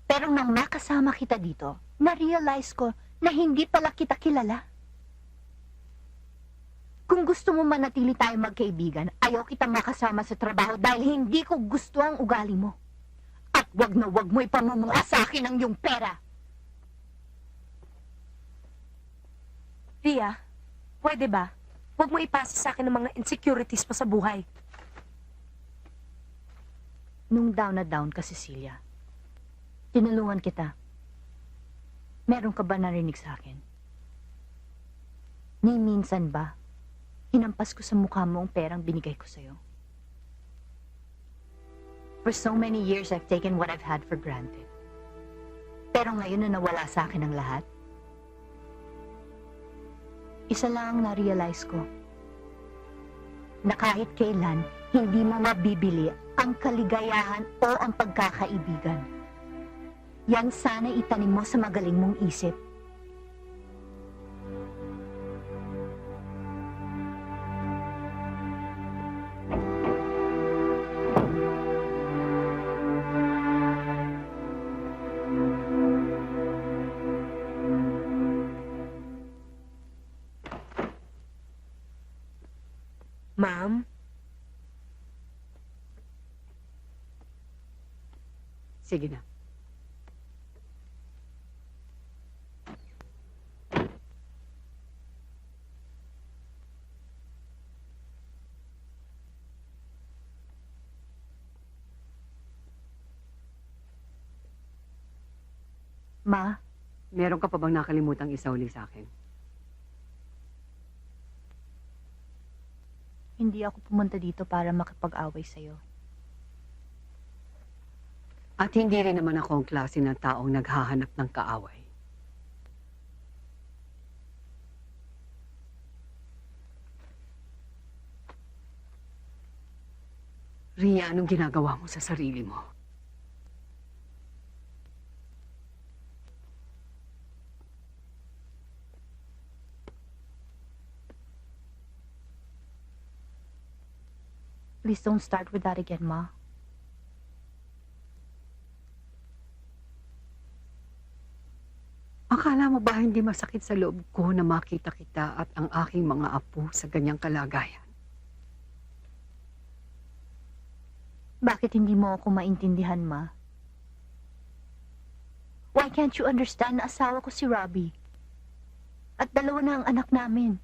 Pero nang nakasama kita dito, na-realize ko na hindi pala kita kilala. Kung gusto mo manatili tayo magkaibigan, ayaw kitang makasama sa trabaho dahil hindi ko gusto ang ugali mo. At wag na wag mo ipamumukha sa akin ang iyong pera. Ria, pwede ba? Huwag mo ipasa sa akin ang mga insecurities mo sa buhay. Nung down na down ka, Cecilia, tinulungan kita. Meron ka ba narinig sa akin? Ni minsan ba, hinampas ko sa mukha mo ang perang binigay ko sa'yo? For so many years, I've taken what I've had for granted. Pero ngayon na nawala sa akin ang lahat, isa lang ang na-realize ko. Na kahit kailan, hindi mo mabibili ang kaligayahan o ang pagkakaibigan. Yan sana itanim mo sa magaling mong isip. Ma'am? Sige na. Ma, Meron ka pa bang nakalimutang isauli sa akin? hindi ako pumunta dito para makipag-away sa'yo. At hindi rin naman ako ang klase ng taong naghahanap ng kaaway. Ria, anong ginagawa mo sa sarili mo? Please don't start with that again, Ma. Akala mo ba hindi masakit sa loob ko na makita kita at ang aking mga apo sa ganyang kalagayan? Bakit hindi mo ako maintindihan, Ma? Why can't you understand na asawa ko si Robbie? At dalawa na ang anak namin.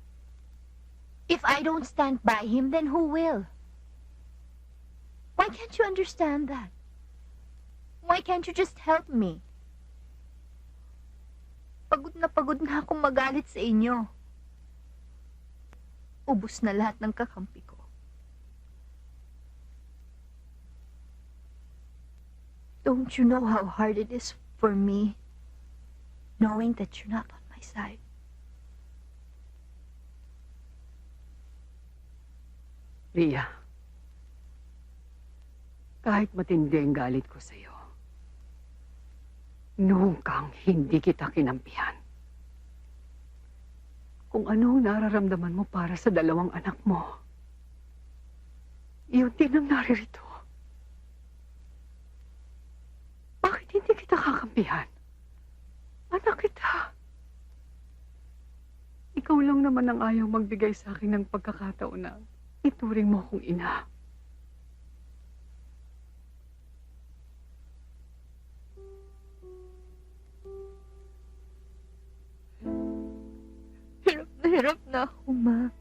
If I don't stand by him, then who will? Why can't you understand that? Why can't you just help me? Pagod na akong magalit sa inyo. Ubus na lahat ng kakampi ko. Don't you know how hard it is for me knowing that you're not on my side? Ria, kahit matindi ang galit ko sa'yo, noong kang hindi kita kinampihan. Kung anong nararamdaman mo para sa dalawang anak mo, yun din ang naririto. Bakit hindi kita kakampihan. Anak kita. Ikaw lang naman ang ayaw magbigay sa akin ng pagkakataon na ituring mo akong ina. Hirap na ako, Ma.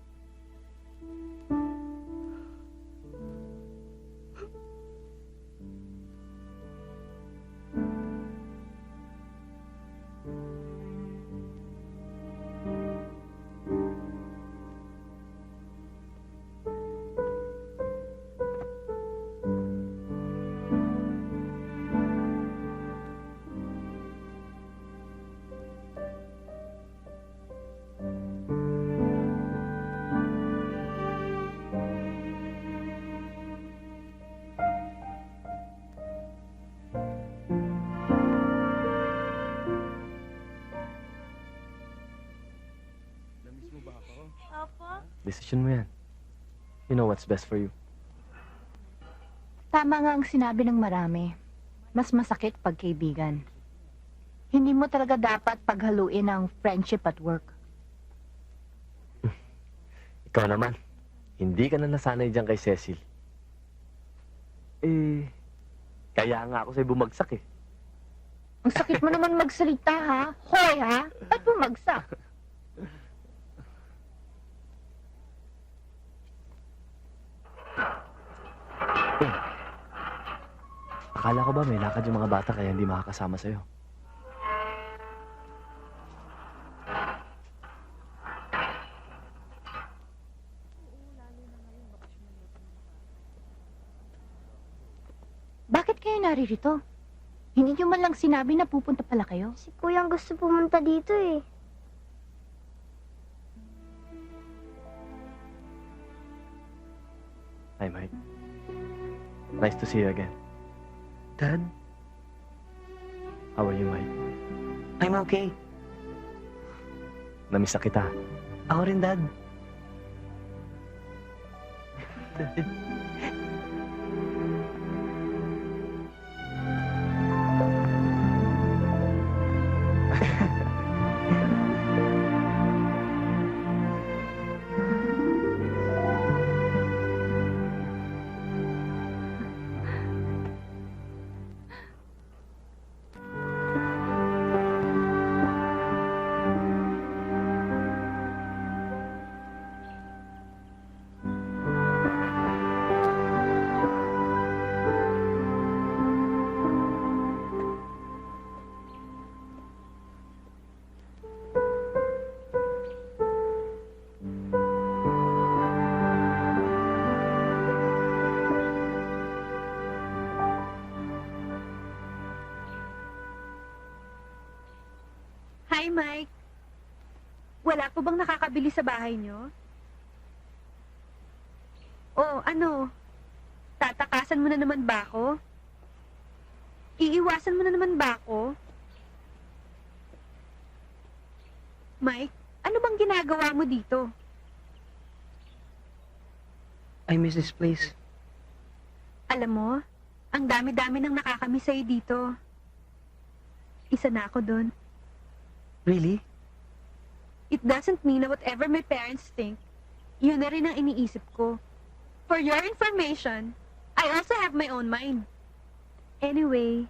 Desisyon mo yan. You know what's best for you. Tama nga ang sinabi ng marami. Mas masakit pag kaibigan. Hindi mo talaga dapat paghaluin ang friendship at work. Ikaw naman. Hindi ka na nasanay dyan kay Cecil. Kaya nga ako sa'yo bumagsak eh. Ang sakit mo naman magsalita, ha? Hoy, ha? Ba't bumagsak? Akala ko ba may lakad yung mga bata kaya hindi makakasama sa'yo? Bakit kayo naririto? Hindi nyo man lang sinabi na pupunta pala kayo. Si Kuya ang gusto pumunta dito eh. Hi, Mike. Nice to see you again. Dad, How are you, Mike? I'm okay. Namiss na kita. Ako rin, Dad. Hi, Mike. Wala po bang nakakabili sa bahay niyo? Oh, ano? Tatakasan mo na naman ba ako? Iiwasan mo na naman ba ako? Mike, ano bang ginagawa mo dito? I miss this place. Alam mo, ang dami-dami nang nakakamiss sa'yo dito. Isa na ako doon. Really? It doesn't mean na whatever my parents think, yun na rin ang iniisip ko. For your information, I also have my own mind. Anyway,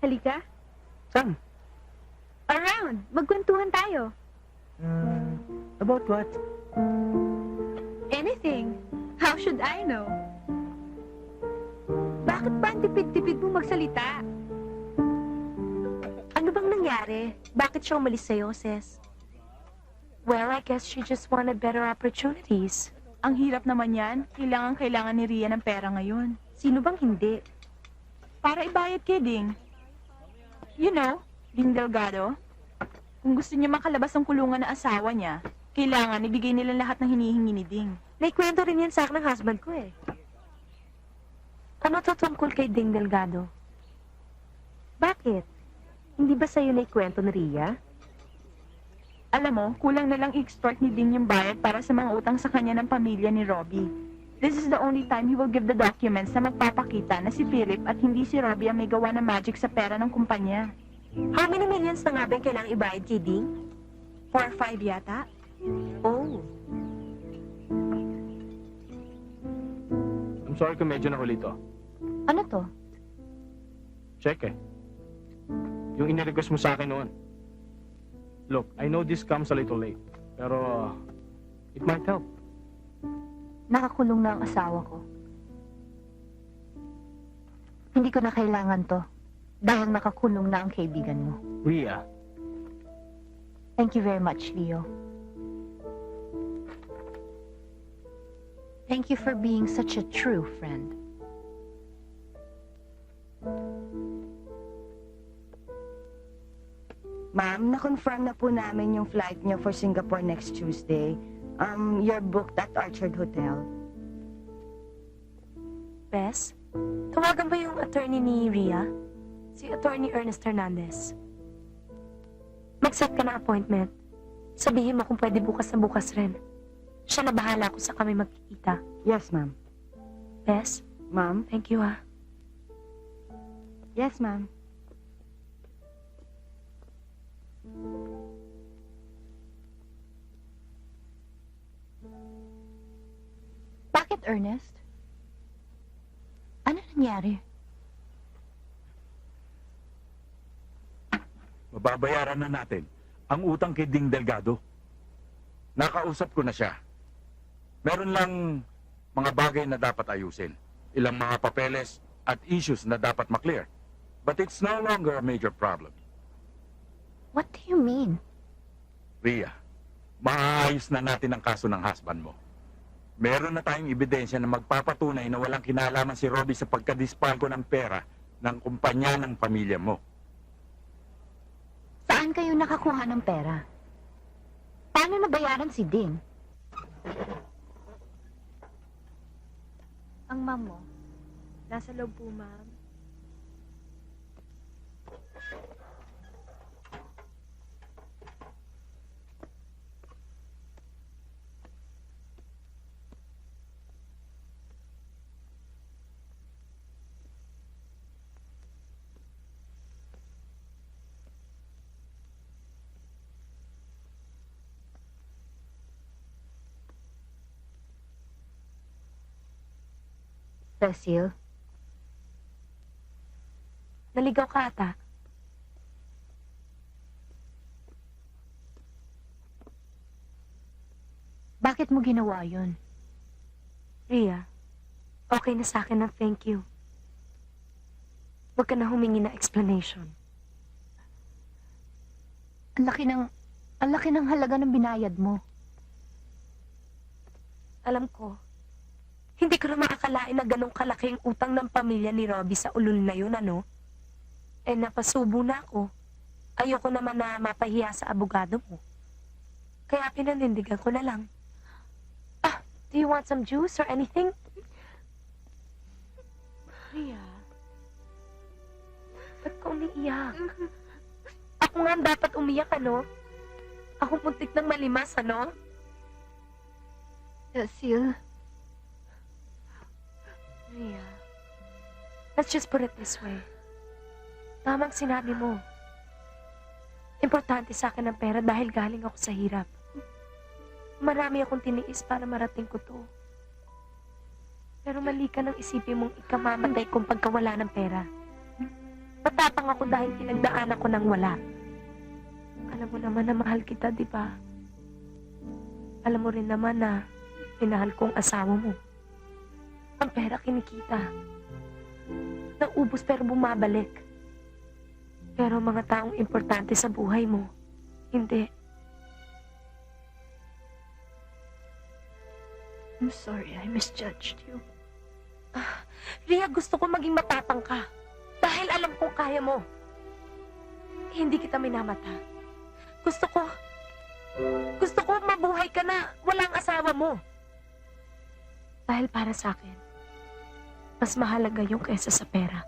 halika. Saan? Around. Magkwentuhan tayo. About what? Anything. How should I know? Bakit ba ang tipid-tipid mo magsalita? Ano bang nangyari? Bakit siya umalis sa'yo, sis? Well, I guess she just wanted better opportunities. Ang hirap naman yan. Kailangan ni Ria ng pera ngayon. Sino bang hindi? Para ibayad kay Ding. You know, Ding Delgado. Kung gusto niya makalabas ng kulungan ng asawa niya, kailangan ibigay nila lahat ng hinihingi ni Ding. Naikwento rin yan sa akin ng husband ko eh. Ano to tungkol kay Ding Delgado? Bakit? Hindi ba sa'yo naikwento ni Ria? Alam mo, kulang na lang i-extort ni Ding yung bayad para sa mga utang sa kanya ng pamilya ni Robbie. This is the only time he will give the documents na magpapakita na si Philip at hindi si Robbie ang may gawa ng magic sa pera ng kumpanya. How many millions na nga ba yung kailangang ibayad kay Ding? 4 or 5 yata? Oh. I'm sorry kung medyo nahuli to. Ano to? Check eh. Yung inirequest mo sa akin noon. Look, I know this comes a little late. Pero, it might help. Nakakulong na ang asawa ko. Hindi ko na kailangan to. Dahil nakakulong na ang kaibigan mo. Rhea, Thank you very much, Leo. Thank you for being such a true friend. Ma'am, na-confirm na po namin yung flight niyo for Singapore next Tuesday. You're booked at Orchard Hotel. Bes, tawagan ba yung attorney ni Rhea? Si Attorney Ernest Hernandez. Mag-set ka na appointment. Sabihin mo kung pwede bukas na bukas rin. Siya na bahala kung sa kami magkikita. Yes, ma'am. Bes, Ma'am? thank you ah. Yes, ma'am. Bakit, Ernest? Ano nangyari? Mababayaran na natin ang utang kay Ding Delgado. Nakausap ko na siya. Meron lang mga bagay na dapat ayusin. Ilang mga papeles at issues na dapat maklear. But it's no longer a major problem. What do you mean? Rhea, maayos na natin ang kaso ng husband mo. Meron na tayong ebidensya na magpapatunay na walang kinalaman si Robbie sa pagkadispalko ng pera ng kumpanya ng pamilya mo. Saan kayo nakakuha ng pera? Paano nabayaran si Ding? Ang mom mo, nasa loob po, ma'am. Cecil, Naligaw ka ata. bakit mo ginawa yun? Rhea, okay na sa akin ang thank you. Huwag ka na humingi ng explanation. Ang laki ng halaga ng binayad mo. Alam ko, hindi ko na makakalain na ganong kalaking utang ng pamilya ni Robbie sa ulul na yun, ano? Eh, napasubo na ako. Ayoko naman na mapahiya sa abogado mo. Kaya pinanindigan ko na lang. Ah, do you want some juice or anything? Rhea, ba't ka umiiyak? Ako nga ang dapat umiyak, ano? Ako muntik ng malimas, ano? Cecil, Rhea, let's just put it this way. Tamang sinabi mo. Importante sa akin ang pera dahil galing ako sa hirap. Marami akong tiniis para marating ko to. Pero mali ka nang isipin mong ikamamatay kung pagkawala ng pera. Matapang ako dahil pinagdaanan ko ng wala. Alam mo naman na mahal kita, di ba? Alam mo rin naman na minahal ko ang asawa mo. Ang pera kinikita. Naubos pero bumabalik. Pero mga taong importante sa buhay mo, hindi. I'm sorry I misjudged you. Rhea, gusto ko maging matapang ka. Dahil alam kong kaya mo. Hindi kita minamata. Gusto ko mabuhay ka na walang asawa mo. Dahil para sa akin, mas mahalaga yung kaysa sa pera.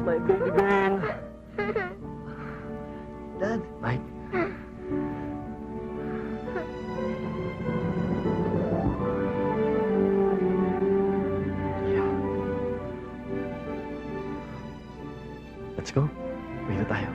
my baby girl. Dad. Mike. Let's go. Uwi na tayo.